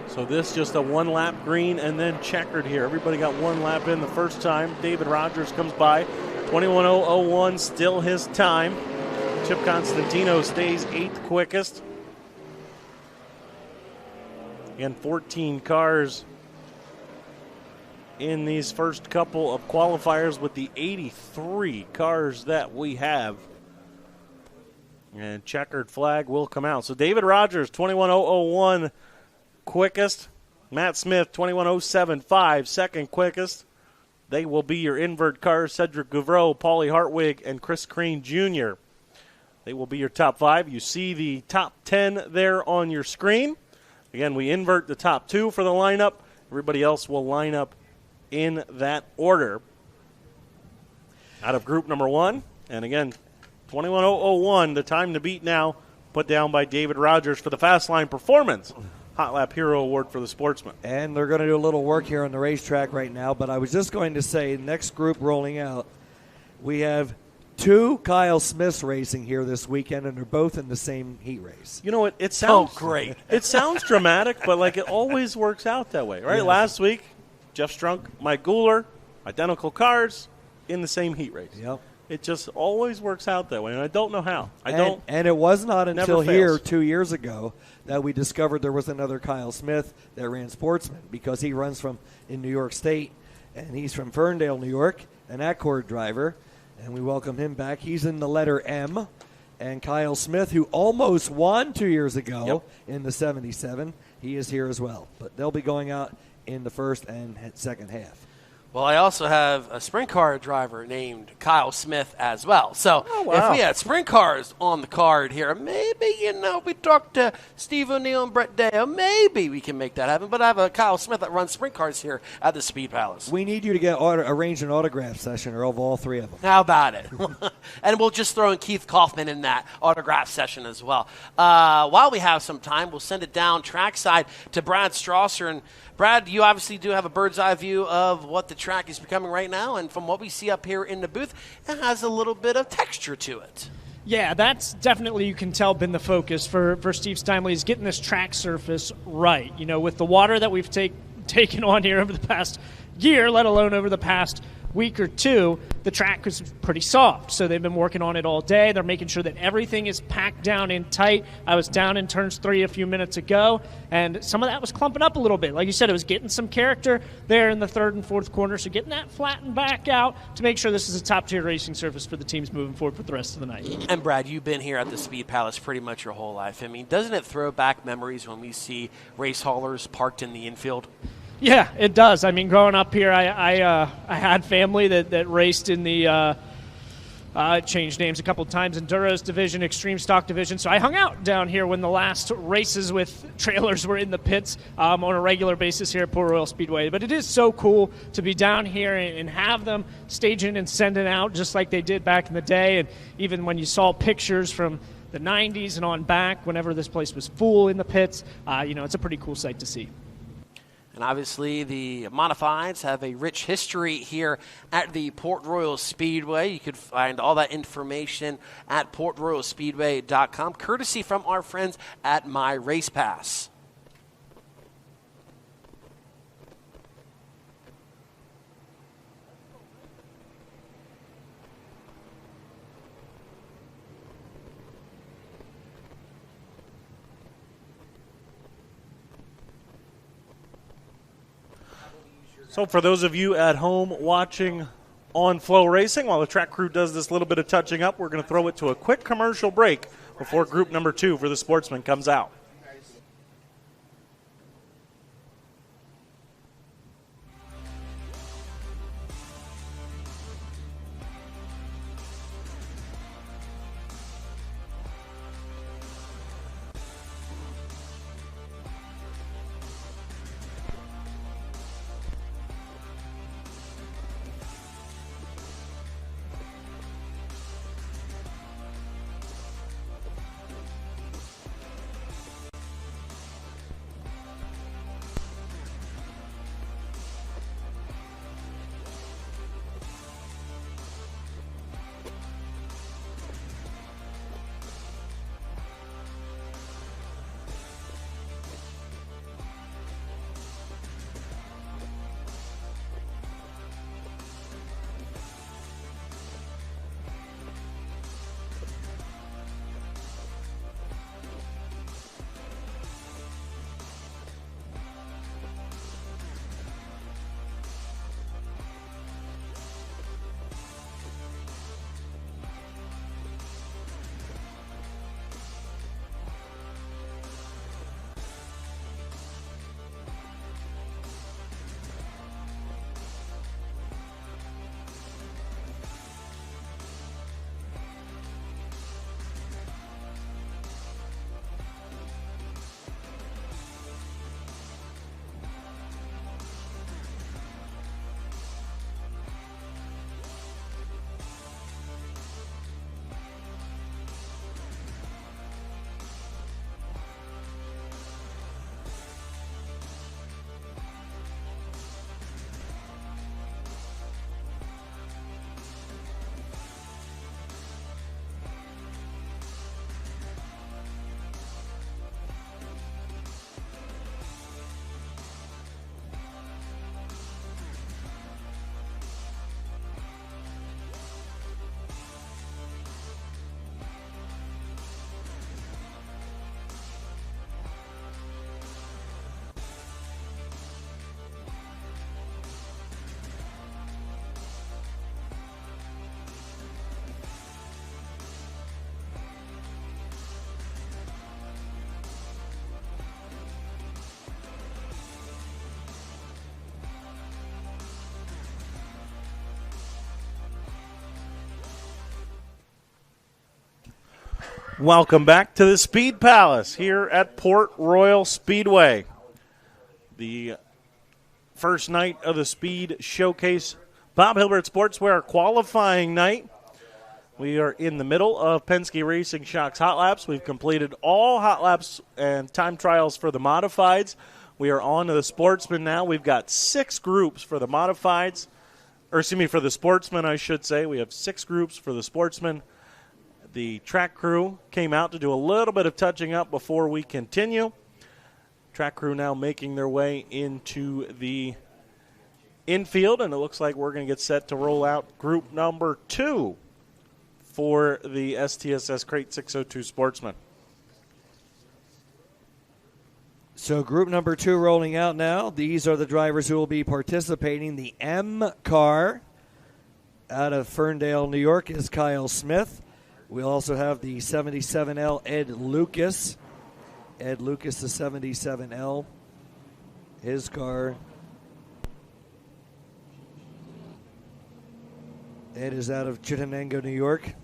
So this just a 1 lap green and then checkered here. Everybody got 1 lap in the first time. David Rogers comes by. 21:001, still his time. Chip Constantino stays 8th quickest. Again, 14 cars in these first couple of qualifiers with the 83 cars that we have. And checkered flag will come out. So David Rogers, 21:001 quickest. Matt Smith, 21:075 second quickest. They will be your invert cars, Cedric Gouvreau, Paulie Hartwig, and Chris Crean Jr. They will be your top 5. You see the top 10 there on your screen. Again, we invert the top 2 for the lineup. Everybody else will line up in that order. Out of group number 1, and again, 21:001, the time to beat now, put down by David Rogers for the Fast Line Performance Hot Lap Hero Award for the Sportsman. And they're going to do a little work here on the racetrack right now, but I was just going to say, next group rolling out, we have 2 Kyle Smiths racing here this weekend, and they're both in the same heat race. You know what? It sounds great. It sounds dramatic, but like it always works out that way, right? Yes. Last week, Jeff Strunk, Mike Guler, identical cars in the same heat race. Yep. It just always works out that way, and I don't know how. And it was not until Never here fails. 2 years ago that we discovered there was another Kyle Smith that ran Sportsman, because he runs from in New York State, and he's from Ferndale, New York, an Accord driver, and we welcome him back. He's in the letter M. And Kyle Smith, who almost won 2 years ago in the 77, he is here as well. But they'll be going out in the first and second half. Well, I also have a sprint car driver named Kyle Smith as well. So wow. if we had sprint cars on the card here, maybe, we talked to Steve O'Neill and Brett Deo, maybe we can make that happen. But I have a Kyle Smith that runs sprint cars here at the Speed Palace. We need you to arrange an autograph session of all 3 of them. How about it? And we'll just throw in Keith Kaufman in that autograph session as well. While we have some time, we'll send it down trackside to Brad Strasser. And Brad, you obviously do have a bird's eye view of what the track is becoming right now. And from what we see up here in the booth, it has a little bit of texture to it. Yeah, that's definitely, you can tell, been the focus for Steve Steinley, is getting this track surface right. With the water that we've taken on here over the past year, let alone over the past week or 2, the track was pretty soft. So they've been working on it all day. They're making sure that everything is packed down in tight. I was down in turns 3 a few minutes ago, and some of that was clumping up a little bit. Like you said, it was getting some character there in the 3rd and 4th corner, so getting that flattened back out to make sure this is a top-tier racing surface for the teams moving forward for the rest of the night. And Brad, you've been here at the Speed Palace pretty much your whole life. I mean, doesn't it throw back memories when we see race haulers parked in the infield? Yeah, it does. I mean, growing up here, I had family that raced in the changed names a couple of times, Enduro's division, Extreme Stock division. So I hung out down here when the last races with trailers were in the pits on a regular basis here at Port Royal Speedway. But it is so cool to be down here and have them staging and sending out just like they did back in the day. And even when you saw pictures from the 90s and on back, whenever this place was full in the pits, it's a pretty cool sight to see. And obviously, the Modifieds have a rich history here at the Port Royal Speedway. You could find all that information at portroyalspeedway.com, courtesy from our friends at My Race Pass. So for those of you at home watching on FloRacing, while the track crew does this little bit of touching up, we're going to throw it to a quick commercial break before group number 2 for the Sportsman comes out. Welcome back to the Speed Palace here at Port Royal Speedway. The first night of the Speed Showcase Bob Hilbert Sportswear qualifying night. We are in the middle of Penske Racing Shocks Hot Laps. We've completed all hot laps and time trials for the modifieds. We are on to the Sportsman now. We've got 6 groups for the modifieds. For the Sportsman, I should say. We have 6 groups for the Sportsman. The track crew came out to do a little bit of touching up before we continue. Track crew now making their way into the infield, and it looks like we're going to get set to roll out group number 2 for the STSS Crate 602 Sportsman. So group number 2 rolling out now. These are the drivers who will be participating. The M car out of Ferndale, New York is Kyle Smith. We also have the 77L Ed Lucas. Ed Lucas, the 77L. His car. Ed is out of Chittenango, New York.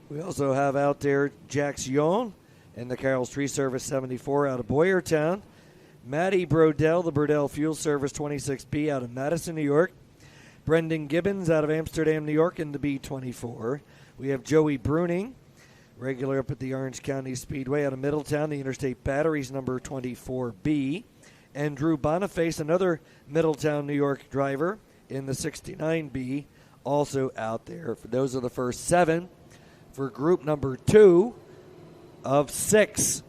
We also have out there Jax Young and the Carroll's Tree Service 74 out of Boyertown. Matty Brodell, the Brodell Fuel Service 26B out of Madison, New York. Brendan Gibbons out of Amsterdam, New York in the B24. We have Joey Bruning, regular up at the Orange County Speedway out of Middletown, the Interstate Batteries number 24B. And Drew Boniface, another Middletown, New York driver in the 69B, also out there. Those are the first 7 for group number 2 of 6.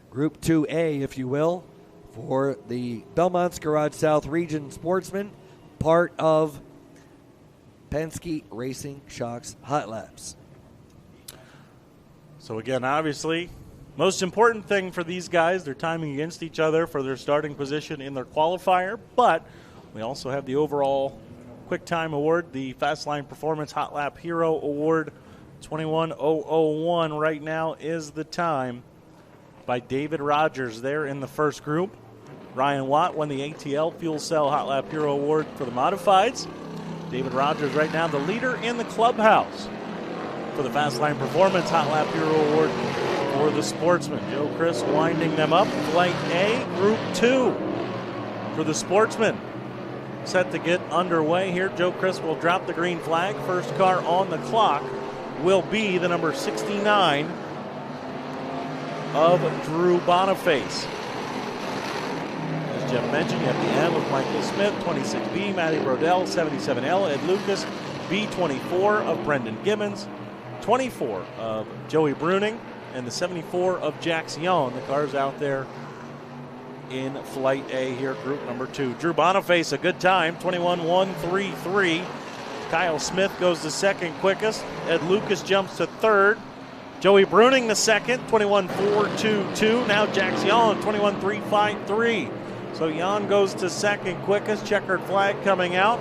Group 2A, if you will, for the Belmont's Garage South Region Sportsman, part of Penske Racing Shocks Hot Laps. So again, obviously, most important thing for these guys, they're timing against each other for their starting position in their qualifier, but we also have the overall Quick Time Award, the Fastline Performance Hot Lap Hero Award. 21:001 right now is the time by David Rogers there in the first group. Ryan Watt won the ATL Fuel Cell Hot Lap Hero Award for the modifieds. David Rogers right now the leader in the clubhouse for the Fastline Performance Hot Lap Hero Award for the Sportsman. Joe Chris winding them up. Flight A, Group 2 for the Sportsman. Set to get underway here. Joe Chris will drop the green flag. First car on the clock will be the number 69 of Drew Boniface. As Jeff mentioned, you have the M of Michael Smith, 26B, Matty Brodell, 77L, Ed Lucas, B24 of Brendan Gibbons, 24 of Joey Bruning, and the 74 of Jax Young. The cars out there in Flight A here, group number 2. Drew Boniface, a good time, 21:133. Kyle Smith goes the second quickest. Ed Lucas jumps to third. Joey Bruning the second, 21:422. Now Jax Young, 21:353. So Young goes to second quickest. Checkered flag coming out.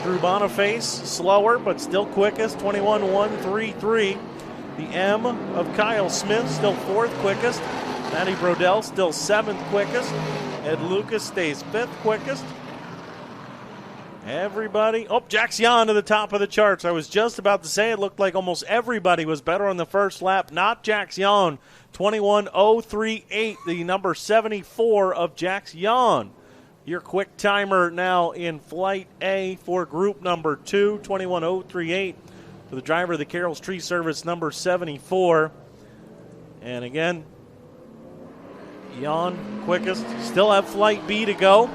Drew Boniface slower, but still quickest, 21:133. The M of Kyle Smith still fourth quickest. Matty Brodell still seventh quickest. Ed Lucas stays fifth quickest. Everybody. Oh, Jax Young to the top of the charts. I was just about to say it looked like almost everybody was better on the first lap. Not Jax Young. 21:038, the number 74 of Jax Young. Your quick timer now in Flight A for group number 2, 21:038 for the driver of the Carroll's Tree Service number 74. And again, Young quickest. Still have Flight B to go.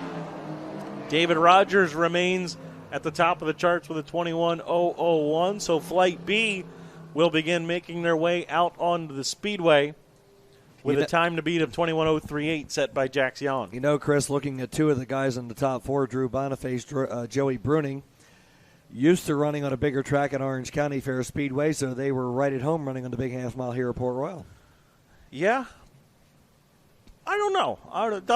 David Rogers remains at the top of the charts with a 21:001. So Flight B will begin making their way out onto the speedway with a time to beat of 21:038 set by Jax Young. You know, Chris, looking at 2 of the guys in the top 4, Drew Boniface, Joey Bruning, used to running on a bigger track at Orange County Fair Speedway, so they were right at home running on the big half-mile here at Port Royal. Yeah. I don't know. It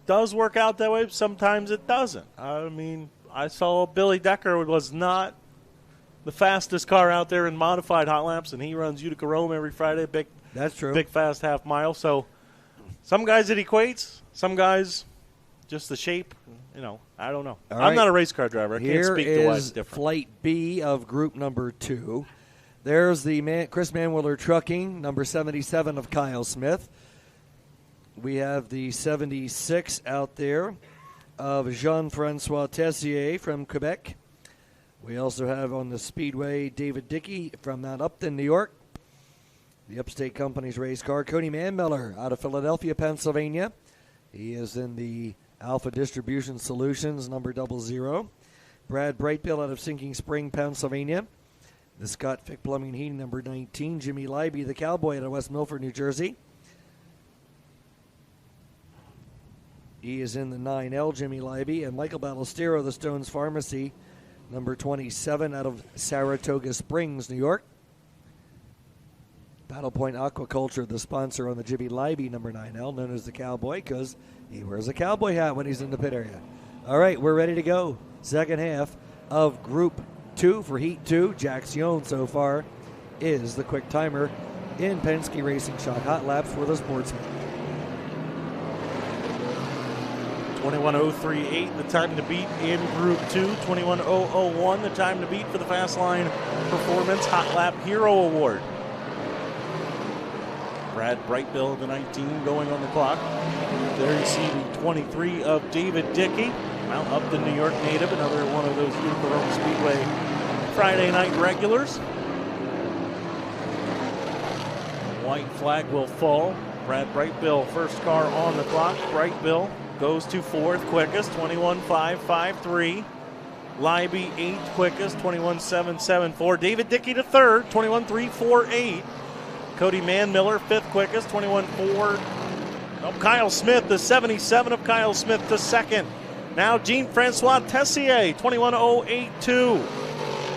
does work out that way. Sometimes it doesn't. I mean, I saw Billy Decker was not the fastest car out there in modified hot laps, and he runs Utica Rome every Friday. That's true. Big, fast half mile. So some guys it equates. Some guys just the shape. You know, I don't know. I'm not a race car driver. I can't speak to why it's different. Flight B of group number 2. There's the Chris Manwiller Trucking, number 77 of Kyle Smith. We have the 76 out there of Jean-Francois Tessier from Quebec. We also have on the Speedway David Dickey from Mount Upton, New York. The Upstate Company's race car. Cody Manmiller out of Philadelphia, Pennsylvania. He is in the Alpha Distribution Solutions, number 00. Brad Brightbill out of Sinking Spring, Pennsylvania. The Scott Fick Plumbing and Heating, number 19. Jimmy Leiby, the Cowboy out of West Milford, New Jersey. He is in the 9L, Jimmy Leiby. And Michael Ballestero, the Stones Pharmacy, number 27 out of Saratoga Springs, New York. Battle Point Aquaculture, the sponsor on the Jimmy Leiby number 9L, known as the Cowboy, because he wears a cowboy hat when he's in the pit area. All right, we're ready to go. Second half of Group 2 for Heat 2. Jack Sion so far is the quick timer in Penske Racing Shock Hot Laps for the Sportsman. 21:038, the time to beat in Group 2. 21:001, the time to beat for the Fastline Performance Hot Lap Hero Award. Brad Brightbill, the 19, going on the clock. There you see the 23 of David Dickey, Mount Upton, New York native, another one of those Utica Royal Speedway Friday night regulars. White flag will fall. Brad Brightbill, first car on the clock. Brightbill goes to fourth quickest, 21.553. Leiby, eighth quickest, 21.774. David Dickey to third, 21.348. Cody Manmiller, fifth quickest, 21.4. Kyle Smith, the 77 of Kyle Smith, to second. Now Jean-Francois Tessier, 21.082.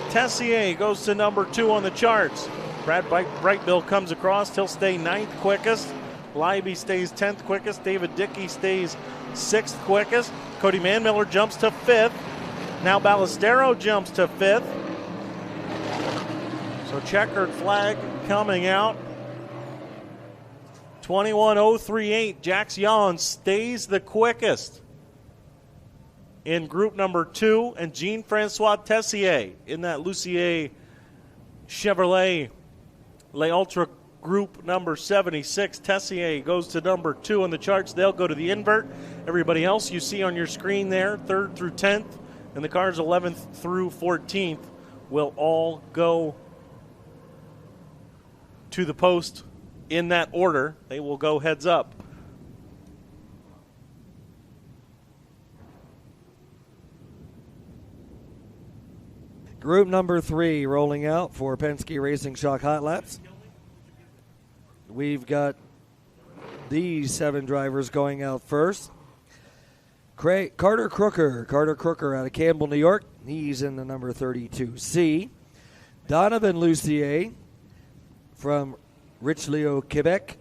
Tessier goes to number 2 on the charts. Brad Brightbill comes across. He'll stay ninth quickest. Leiby stays 10th quickest. David Dickey stays 6th quickest. Cody Manmiller jumps to 5th. Now Ballestero jumps to 5th. So checkered flag coming out. 21.038. Jax Jan stays the quickest in group number 2, and Jean-Francois Tessier in that Lucier Chevrolet Le Ultra group number 76. Tessier goes to number 2 on the charts. They'll go to the invert. Everybody else you see on your screen there, 3rd through 10th, and the cars 11th through 14th will all go to the post in that order. They will go heads up. Group number 3 rolling out for Penske Racing Shock Hot Laps. We've got these 7 drivers going out first. Carter Crooker out of Campbell, New York. He's in the number 32C. Donovan Lucier from Richelieu, Quebec,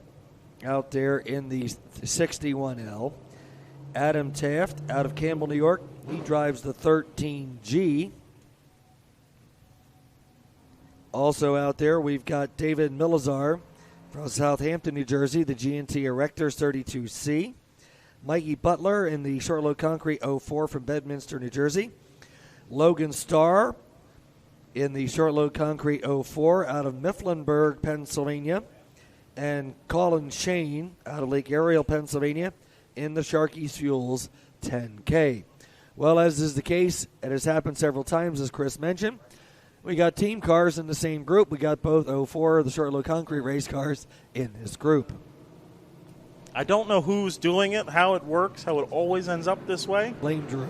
out there in the 61L. Adam Taft out of Campbell, New York. He drives the 13G. Also out there, we've got David Milazar from Southampton, New Jersey, the G&T Erectors 32C. Mikey Butler in the Short Load Concrete 04 from Bedminster, New Jersey. Logan Starr in the Short Load Concrete 04 out of Mifflinburg, Pennsylvania. And Colin Shane out of Lake Ariel, Pennsylvania in the Sharky's Fuels 10K. Well, as is the case, it has happened several times, as Chris mentioned. We got team cars in the same group. We got both 04, the Short Load Concrete race cars, in this group. I don't know who's doing it, how it works, how it always ends up this way. Blame Drew.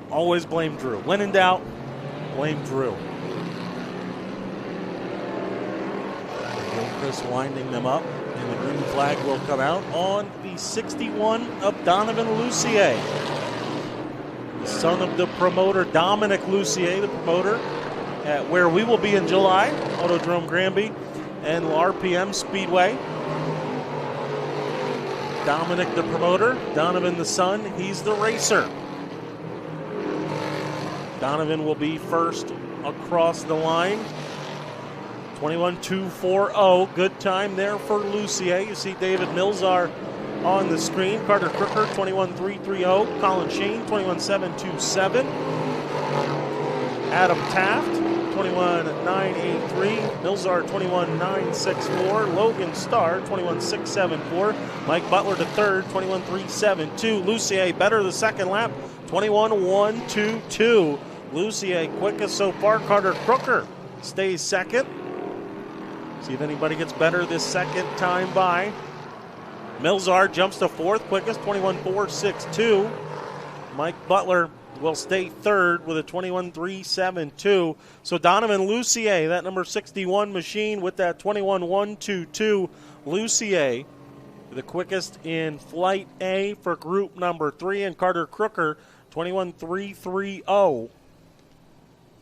Always blame Drew. When in doubt, blame Drew. Chris winding them up, and the green flag will come out on the 61 of Donovan Lucier. The son of the promoter, Dominic Lucier, the promoter at where we will be in July, Autodrome Granby and RPM Speedway. Dominic the promoter, Donovan the son, he's the racer. Donovan will be first across the line. 21.240, good time there for Lucier. You see David Milzar on the screen. Carter Crooker, 21.330. Colin Shane, 21.727. Adam Taft, 21.983. Milzar 21.964. Logan Starr 21.674. Mike Butler to third 21.372. Lucier better the second lap 21.122. Lucier quickest so far. Carter Crooker stays second. See if anybody gets better this second time by. Milzar jumps to fourth quickest 21.462. Mike Butler will stay third with a 21.372. So Donovan Lucier, that number 61 machine with that 21.122. Lucier, the quickest in Flight A for group number 3, and Carter Crooker, 21.330.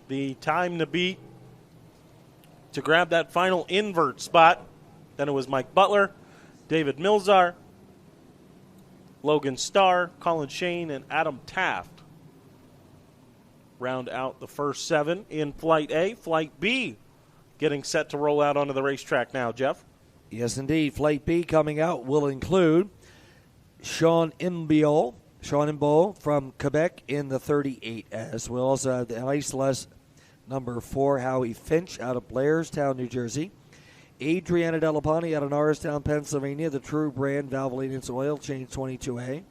The time to beat to grab that final invert spot. Then it was Mike Butler, David Milzar, Logan Starr, Colin Shane, and Adam Taft round out the first 7 in Flight A. Flight B getting set to roll out onto the racetrack now, Jeff. Yes, indeed. Flight B coming out will include Sean Imbeau from Quebec in the 38S. We'll also have the ISLS number 4, Howie Finch out of Blairstown, New Jersey. Adriana Delaponte out of Norristown, Pennsylvania, the True Brand Valvoline Oil Change 22A.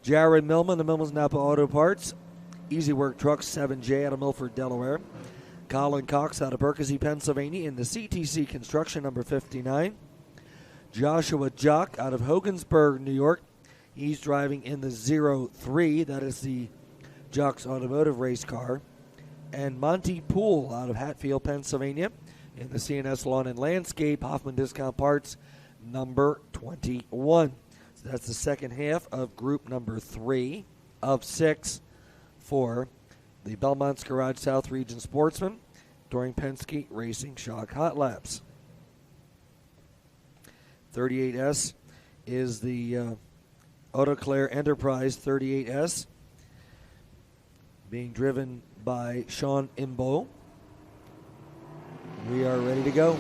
Jared Millman, the Millman's Napa Auto Parts. Easy Work Trucks 7J out of Milford, Delaware. Colin Cox out of Berkesy, Pennsylvania in the CTC Construction number 59. Joshua Jock out of Hogansburg, New York. He's driving in the 03. That is the Jock's Automotive race car. And Monty Poole out of Hatfield, Pennsylvania in the CNS Lawn and Landscape Hoffman Discount Parts number 21. So that's the second half of group number 3 of 6 for the Belmont's Garage South Region Sportsman during Penske Racing Shock Hot Laps. 38S is the Autoclair Enterprise 38S being driven by Sean Imbeau. We are ready to go.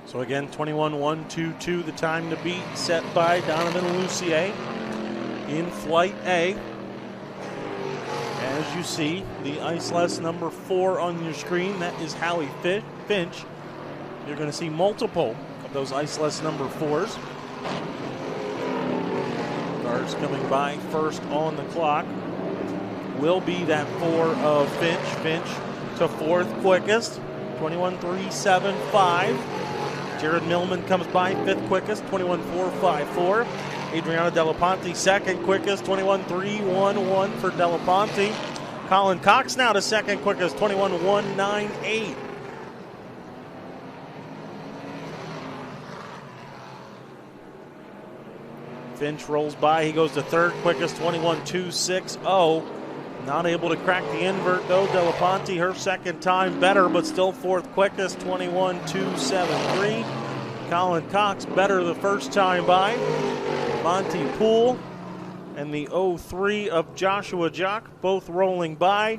So again, 21.122, the time to beat, set by Donovan Lucier in Flight A. As you see, the ISLS number 4 on your screen, that is Howie Finch. You're going to see multiple of those ISLS number 4s. Cars coming by first on the clock will be that 4 of Finch. Finch to fourth quickest, 21.375. Jared Millman comes by fifth quickest, 21.454. Adriana Delaponte second quickest, 21.311 for Delaponte. Colin Cox now to second quickest, 21.198. Finch rolls by. He goes to third quickest, 21.260. Not able to crack the invert, though. Delaponte, her second time better, but still fourth quickest, 21.273. Colin Cox, better the first time by. Monty Poole and the 03 of Joshua Jock, both rolling by.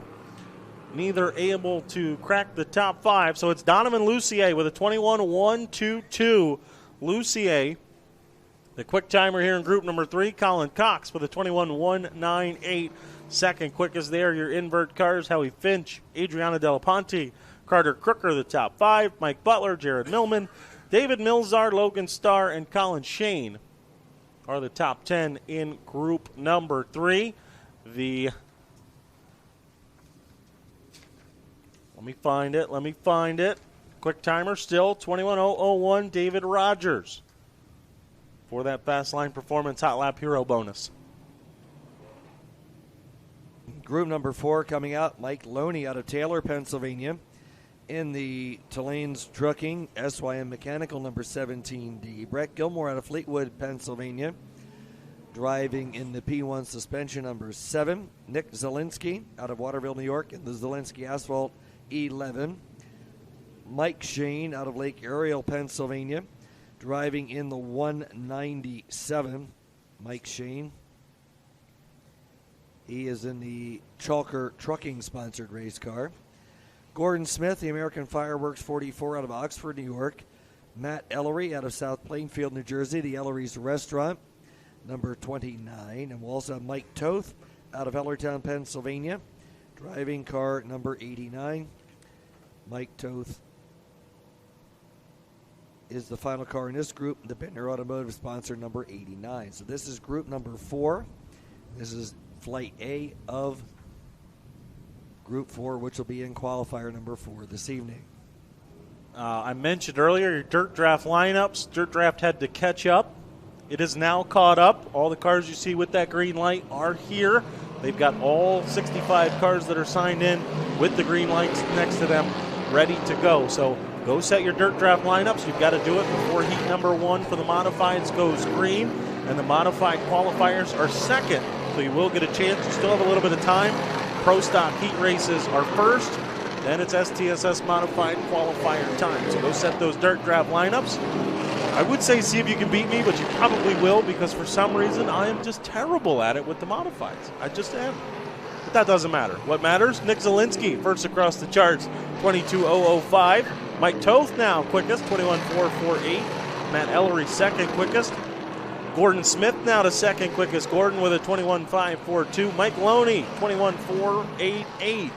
Neither able to crack the top 5. So it's Donovan Lucier with a 21.122. Lucier, the quick timer here in group number 3. Colin Cox with a 21.198. Second quickest there, your invert cars, Howie Finch, Adriana Delaponte, Carter Crooker, the top 5, Mike Butler, Jared Millman, David Milzar, Logan Starr, and Colin Shane are the top 10 in group number 3. Let me find it. Quick timer still, 21.001, David Rogers for that Fast Line Performance Hot Lap Hero bonus. Group number 4 coming out, Mike Loney out of Taylor, Pennsylvania in the Tulane's Trucking SYM Mechanical number 17D. Brett Gilmore out of Fleetwood, Pennsylvania driving in the P1 suspension number 7. Nick Zielinski out of Waterville, New York in the Zielinski Asphalt 11. Mike Shane out of Lake Ariel, Pennsylvania driving in the 197. Mike Shane. He is in the Chalker Trucking sponsored race car. Gordon Smith, the American Fireworks 44 out of Oxford, New York, Matt Ellery out of South Plainfield, New Jersey, the Ellery's Restaurant, number 29. And we'll also have Mike Toth out of Ellertown, Pennsylvania, driving car number 89. Mike Toth is the final car in this group, the Bittner Automotive sponsor, number 89. So this is group number 4. This is Flight A of Group 4, which will be in qualifier number 4 this evening. I mentioned earlier your dirt draft lineups. Dirt draft had to catch up. It is now caught up. All the cars you see with that green light are here. They've got all 65 cars that are signed in with the green lights next to them ready to go. So go set your dirt draft lineups. You've got to do it before heat number 1 for the modifieds goes green. And the modified qualifiers are second. So you will get a chance. You still have a little bit of time. Pro stock heat races are first. Then it's STSS modified qualifier time. So go set those dirt draft lineups. I would say see if you can beat me, but you probably will because for some reason I am just terrible at it with the modifieds. I just am. But that doesn't matter. What matters? Nick Zielinski first across the charts, 22.005. Mike Toth now quickest, 21.448. Matt Ellery second quickest. Gordon Smith now to second quickest. Gordon with a 21.542. Mike Loney, 21.488.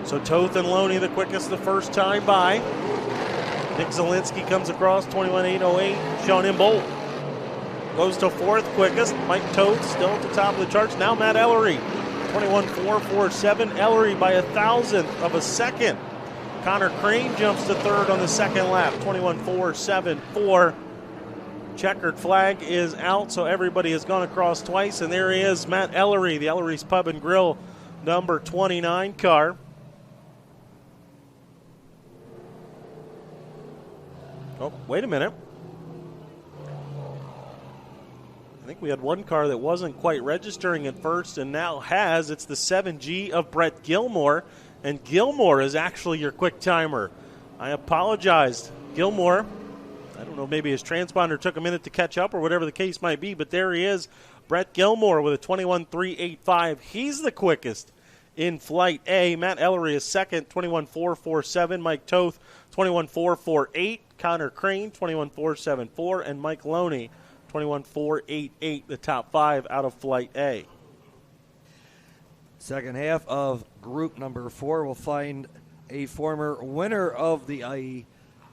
So Toth and Loney the quickest the first time by. Nick Zielinski comes across, 21.808. Sean Imbolt goes to fourth quickest. Mike Toth still at the top of the charts. Now Matt Ellery, 21.447. Ellery by 1,000th of a second. Connor Crane jumps to third on the second lap, 21.474. Checkered flag is out, so everybody has gone across twice. And there he is, Matt Ellery, the Ellery's Pub and Grill number 29 car. Oh, wait a minute. I think we had one car that wasn't quite registering at first and now has. It's the 7G of Brett Gilmore, and Gilmore is actually your quick timer. I apologized. Gilmore, I don't know, maybe his transponder took a minute to catch up or whatever the case might be, but there he is, Brett Gilmore with a 21.385. He's the quickest in Flight A. Matt Ellery is second, 21.447. Mike Toth, 21.448. Connor Crane, 21.474. And Mike Loney, 21.488, the top 5 out of Flight A. Second half of group number 4 will find a former winner of the IE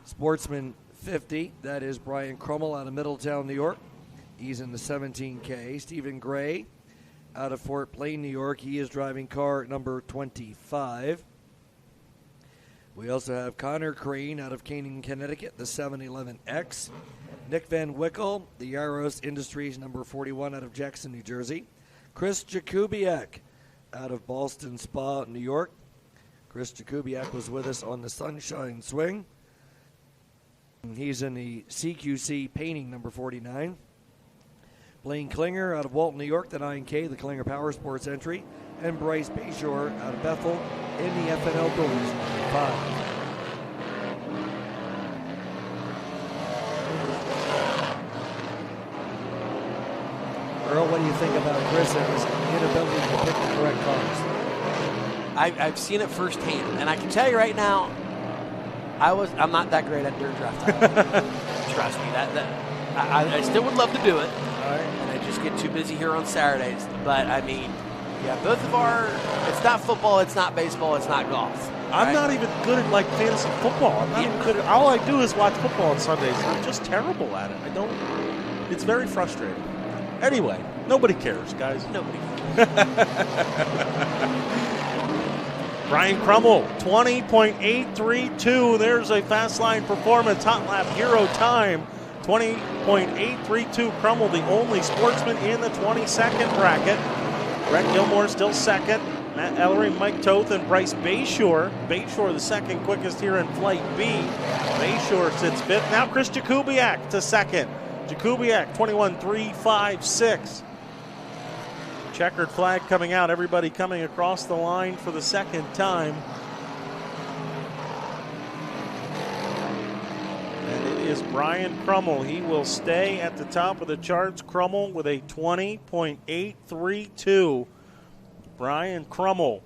Sportsman 50. That is Brian Crummell out of Middletown, New York. He's in the 17K. Stephen Gray out of Fort Plain, New York. He is driving car number 25. We also have Connor Crane out of Canaan, Connecticut, the 711X. Nick Van Wickle, the Yaros Industries number 41 out of Jackson, New Jersey. Chris Jakubiak out of Ballston Spa, New York. Chris Jakubiak was with us on the Sunshine Swing. He's in the CQC painting number 49. Blaine Klinger out of Walton, New York, the 9K, the Klinger Power Sports entry. And Bryce Bayshore out of Bethel in the FNL Doors number 5. Earl, what do you think about Chris and his inability to pick the correct cars? I've seen it firsthand, and I can tell you right now, I'm not that great at dirt drafting. Trust me, I still would love to do it. All right. And I just get too busy here on Saturdays. But I mean, yeah, both of it's not football, it's not baseball, it's not golf. I'm not even good at like fantasy football. I'm not even good at, all I do is watch football on Sundays. I'm just terrible at it. It's very frustrating. Anyway, nobody cares, guys. Nobody cares. Brian Crummell, 20.832. There's a fast line performance. Hot lap hero time, 20.832. Crummell, the only sportsman in the 22nd bracket. Brett Gilmore still second. Matt Ellery, Mike Toth, and Bryce Bayshore. Bayshore the second quickest here in Flight B. Bayshore sits fifth. Now Chris Jakubiak to second. Jakubiak, 21.356. Checkered flag coming out. Everybody coming across the line for the second time. And it is Brian Crummell. He will stay at the top of the charts. Crummell with a 20.832. Brian Crummell,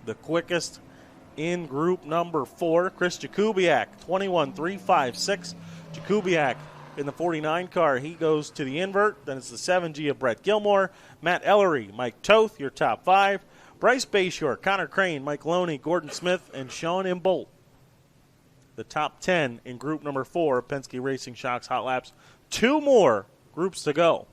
the quickest in group number 4. Chris Jakubiak, 21.356. Jakubiak in the 49 car, he goes to the invert. Then it's the 7G of Brett Gilmore, Matt Ellery, Mike Toth, your top 5. Bryce Bayshore, Connor Crane, Mike Loney, Gordon Smith, and Sean Imbolt. The top 10 in group number 4, Penske Racing Shocks Hot Laps. 2 more groups to go.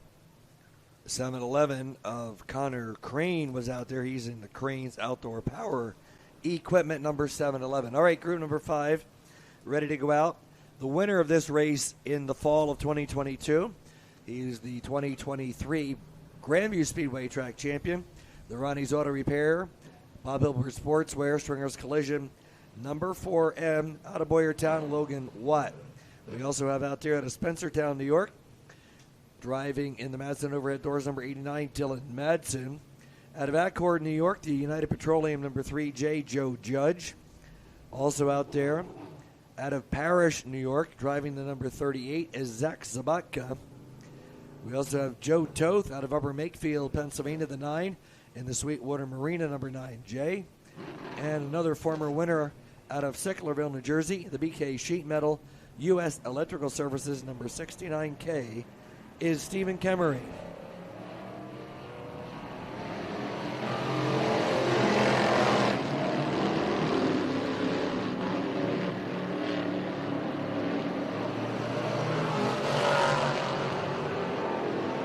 7-Eleven of Connor Crane was out there. He's in the Crane's Outdoor Power Equipment number 7-Eleven. All right, group number 5, ready to go out. The winner of this race in the fall of 2022, he's the 2023 Grandview Speedway track champion, the Ronnie's Auto Repair, Bob Hilbert Sportswear, Stringer's Collision, number 4M out of Boyertown, Logan Watt. We also have out there out of Spencertown, New York, driving in the Madsen overhead doors, number 89, Dylan Madsen. Out of Accord, New York, the United Petroleum number 3, Joe Judge. Also out there, out of Parrish, New York, driving the number 38 is Zach Zabatka. We also have Joe Toth out of Upper Makefield, Pennsylvania, the 9, in the Sweetwater Marina, number 9, Jay. And another former winner out of Sicklerville, New Jersey, the BK Sheet Metal U.S. Electrical Services, number 69K, is Stephen Kemery.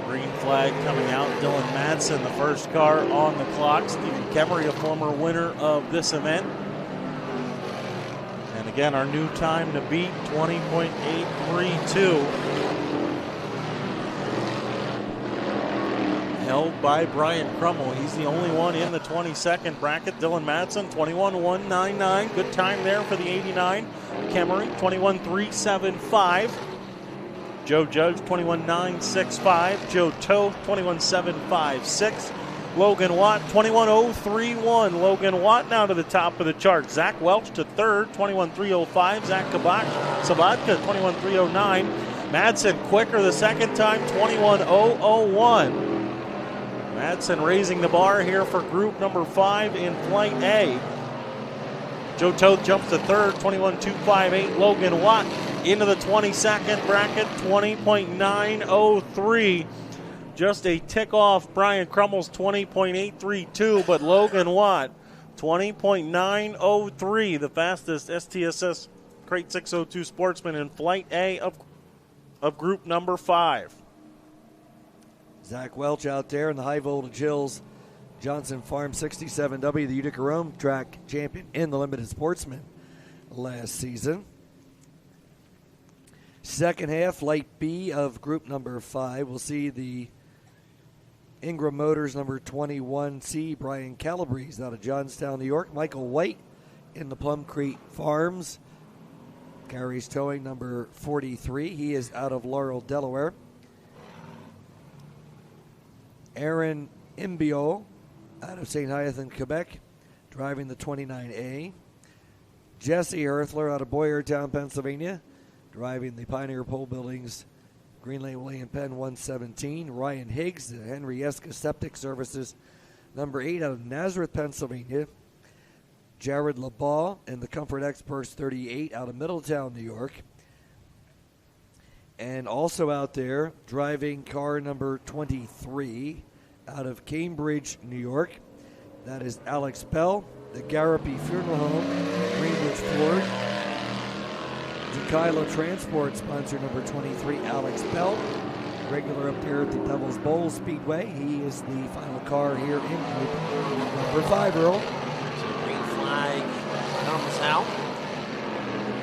Green flag coming out. Dylan Madsen, the first car on the clock. Stephen Kemery, a former winner of this event. And again, our new time to beat, 20.832. Held by Brian Crummell. He's the only one in the 22nd bracket. Dylan Madsen, 21.199. Good time there for the 89. Kemery, 21.375. Joe Judge, 21.965. Joe Toth, 21.756. Logan Watt, 21.031. Logan Watt now to the top of the chart. Zach Welch to third, 21.305. Zach Sabatka, 21.309. Madsen quicker the second time, 21.001. Madsen raising the bar here for group number 5 in Flight A. Joe Toth jumps to third, 21.258. Logan Watt into the 22nd bracket, 20.903. Just a tick off Brian Crummell's 20.832, but Logan Watt, 20.903, the fastest STSS Crate 602 Sportsman in Flight A of group number 5. Zach Welch out there in the High Voltage Hills Johnson Farm 67W, the Utica Rome track champion in the Limited Sportsman last season. Second half, Light B of group number 5. We'll see the Ingram Motors number 21C, Brian Calabrese out of Johnstown, New York. Michael White in the Plum Creek Farms carries towing number 43. He is out of Laurel, Delaware. Aaron Imbio out of St. Hyacinthe, Quebec, driving the 29A. Jesse Herthler out of Boyertown, Pennsylvania, driving the Pioneer Pole Buildings Green Lane William Penn 117. Ryan Higgs, the Henry Eska Septic Services, number 8 out of Nazareth, Pennsylvania. Jared LeBaugh and the Comfort Experts 38 out of Middletown, New York. And also out there, driving car number 23 out of Cambridge, New York. That is Alex Bell, the Garapi Funeral Home, Greenwich, Ford. DeKylo Transport sponsor number 23, Alex Bell. Regular up there at the Devil's Bowl Speedway. He is the final car here in group number 5, Earl. So the green flag comes out.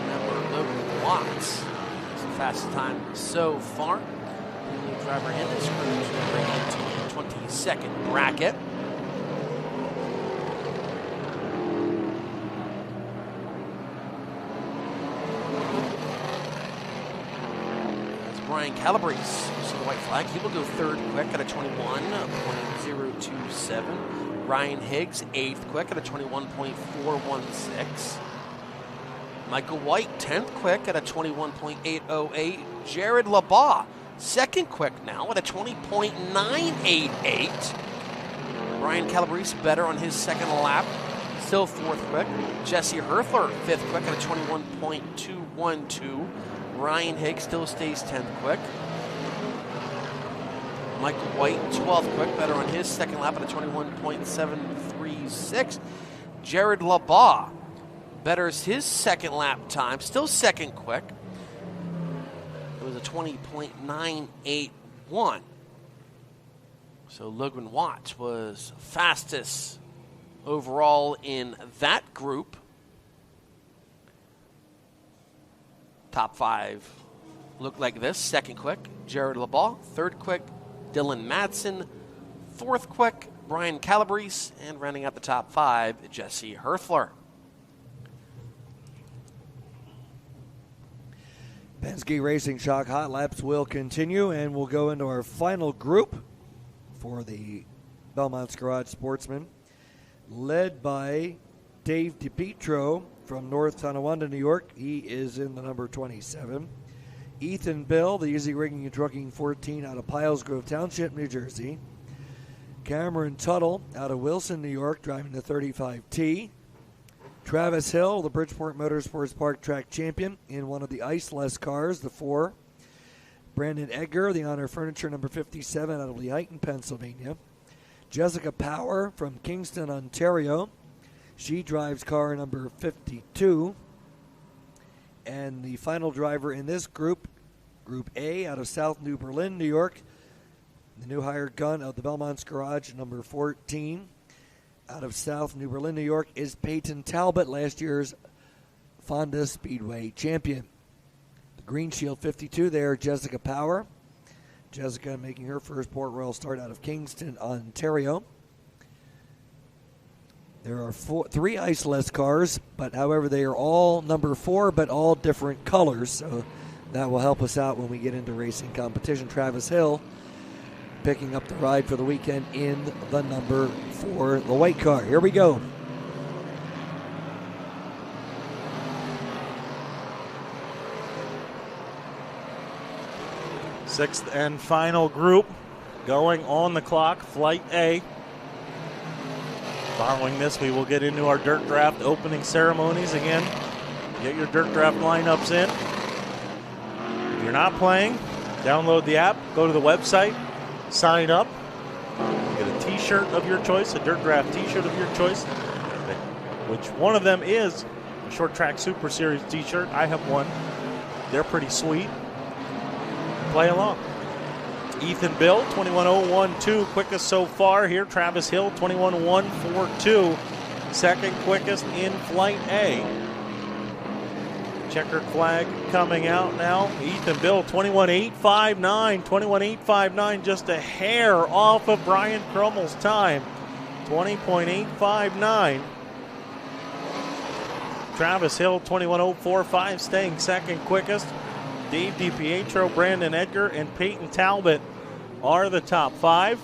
Number Logan Watts. It's the fastest time so far. The only driver in this group to bring into the 22nd bracket. Brian Calabrese, so the white flag. He will go third quick at a 21.027. Ryan Higgs, 8th quick at a 21.416. Michael White, 10th quick at a 21.808. Jared LeBaugh, 2nd quick now at a 20.988. Brian Calabrese better on his second lap. still fourth quick. Jesse Herthler, fifth quick at a 21.212. Ryan Higgs still stays 10th quick. Michael White, 12th quick, better on his second lap at a 21.736. Jared Labaugh betters his second lap time, still second quick. It was a 20.981. So Logan Watts was fastest overall in that group. Top five looked like this. Second quick, Jared Labaugh. Third quick, Dylan Madsen. Fourth quick, Brian Calabrese. And rounding out the top five, Jesse Herthler. Penske Racing Shock Hot Laps will continue, and we'll go into our final group for the Belmont's Garage Sportsman, led by Dave DiPietro from North Tonawanda, New York. He is in the number 27. Ethan Bill, the Easy Rigging and Trucking 14 out of Piles Grove Township, New Jersey. Cameron Tuttle out of Wilson, New York, driving the 35T. Travis Hill, the Bridgeport Motorsports Park track champion in one of the ice-less cars, the 4. Brandon Edgar, the Honor Furniture number 57 out of Lehighton, Pennsylvania. Jessica Power from Kingston, Ontario. She drives car number 52. And the final driver in this group, Group A, out of South New Berlin, New York, the new hired gun of the Belmont's Garage, number 14, out of South New Berlin, New York, is Peyton Talbot, last year's Fonda Speedway champion. The Green Shield 52 there, Jessica Power. Jessica making her first Port Royal start out of Kingston, Ontario. There are three ice-less cars, but however, they are all number 4, but all different colors. So that will help us out when we get into racing competition. Travis Hill picking up the ride for the weekend in the number 4, the white car. Here we go. Sixth and final group going on the clock, Flight A. Following this, we will get into our dirt draft opening ceremonies. Again, get your dirt draft lineups in. If you're not playing, download the app, go to the website, sign up, get a t-shirt of your choice, a dirt draft t-shirt of your choice, which one of them is a Short Track Super Series t-shirt. I have one. They're pretty sweet. Play along. Ethan Bill, 21.012, quickest so far here. Travis Hill, 21.142, second quickest in Flight A. Checkered flag coming out now. Ethan Bill, 21.859, 21.859, just a hair off of Brian Crummel's time, 20.859. Travis Hill, 21.045, staying second quickest. Dave DiPietro, Brandon Edgar, and Peyton Talbot are the top 5.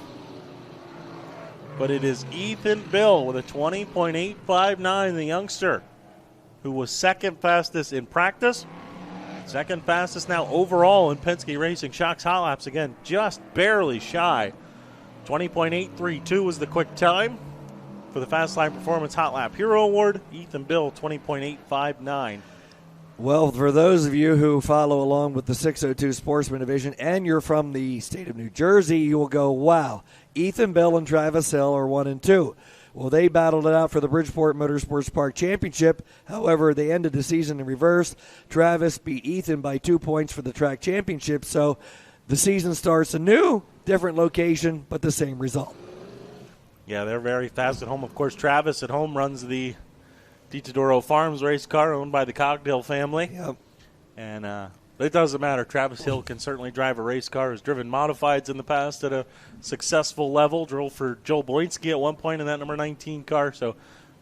But it is Ethan Bill with a 20.859, the youngster, who was second fastest in practice, second fastest now overall in Penske Racing Shocks Hot Laps. Again, just barely shy. 20.832 was the quick time for the Fast Line Performance Hot Lap Hero Award. Ethan Bill, 20.859. Well, for those of you who follow along with the 602 Sportsman Division and you're from the state of New Jersey, you will go, wow, Ethan Bill and Travis Hill are 1 and 2. Well, they battled it out for the Bridgeport Motorsports Park Championship. However, they ended the season in reverse. Travis beat Ethan by 2 points for the track championship. So the season starts anew, different location, but the same result. Yeah, they're very fast at home. Of course, Travis at home runs the DiTodoro Farms race car owned by the Cogdill family. Yep. And it doesn't matter. Travis Hill can certainly drive a race car. Has driven modifieds in the past at a successful level. Drove for Joel Bolinski at one point in that number 19 car. So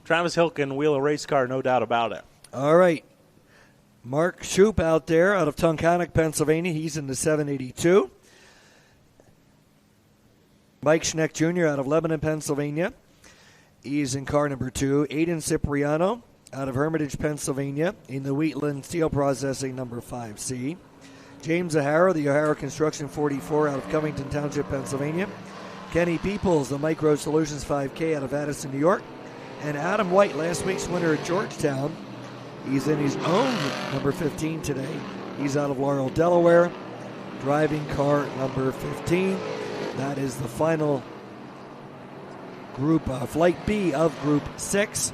Travis Hill can wheel a race car, no doubt about it. All right. Mark Shoup out there out of Tunkhannock, Pennsylvania. He's in the 782. Mike Schneck Jr. out of Lebanon, Pennsylvania. He's in car number 2. Aiden Cipriano out of Hermitage, Pennsylvania, in the Wheatland Steel Processing number 5C. James O'Hara, the O'Hara Construction 44 out of Covington Township, Pennsylvania. Kenny Peoples, the Micro Solutions 5K out of Addison, New York. And Adam White, last week's winner at Georgetown, he's in his own number 15 today. He's out of Laurel, Delaware, driving car number 15. That is the final group, Flight B of Group 6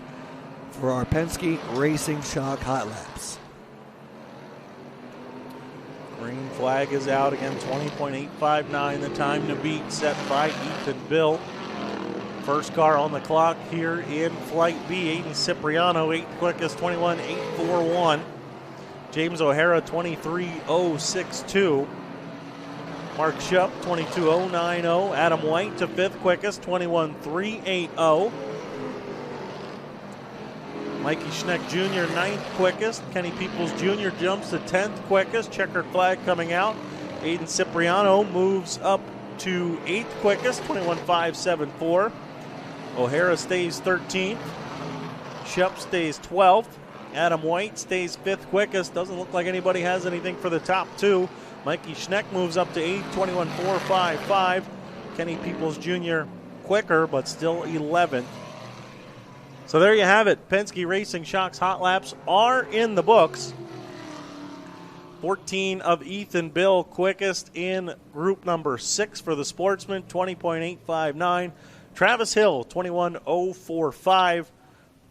for our Penske Racing Shock Hot Laps. Green flag is out again, 20.859, the time to beat set by Ethan Bill. First car on the clock here in Flight B, Aiden Cipriano, 8th quickest, 21.841. James O'Hara, 23.062. Mark Schupp, 22.090. Adam White to 5th quickest, 21.380. Mikey Schneck Jr., 9th quickest. Kenny Peoples Jr. jumps to 10th quickest. Checkered flag coming out. Aiden Cipriano moves up to 8th quickest, 21.574. O'Hara stays 13th. Schupp stays 12th. Adam White stays 5th quickest. Doesn't look like anybody has anything for the top two. Mikey Schneck moves up to 8th, 21.455. Kenny Peoples Jr. quicker, but still 11th. So there you have it. Penske Racing Shock's Hot Laps are in the books. 14 of Ethan Bill quickest in group number 6 for the Sportsman, 20.859. Travis Hill, 21.045.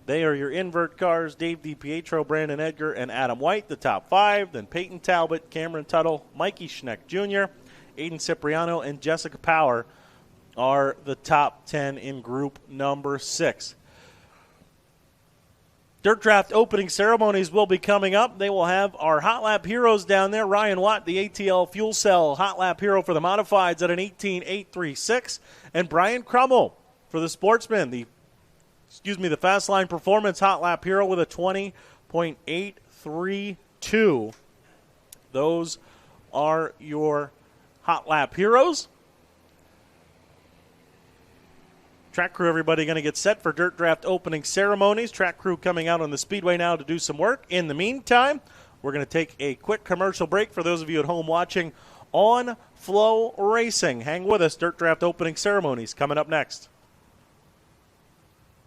They are your invert cars. Dave DiPietro, Brandon Edgar, and Adam White, the top 5. Then Peyton Talbot, Cameron Tuttle, Mikey Schneck Jr., Aiden Cipriano, and Jessica Power are the top 10 in group number 6. Dirt Draft opening ceremonies will be coming up. They will have our Hot Lap heroes down there. Ryan Watt, the ATL Fuel Cell Hot Lap hero for the Modifieds at an 18.836. And Brian Crummell for the Sportsman, the Fastline Performance Hot Lap hero with a 20.832. Those are your Hot Lap heroes. Track crew, everybody going to get set for Dirt Draft opening ceremonies. Track crew coming out on the Speedway now to do some work. In the meantime, we're going to take a quick commercial break for those of you at home watching on FloRacing. Hang with us. Dirt Draft opening ceremonies coming up next.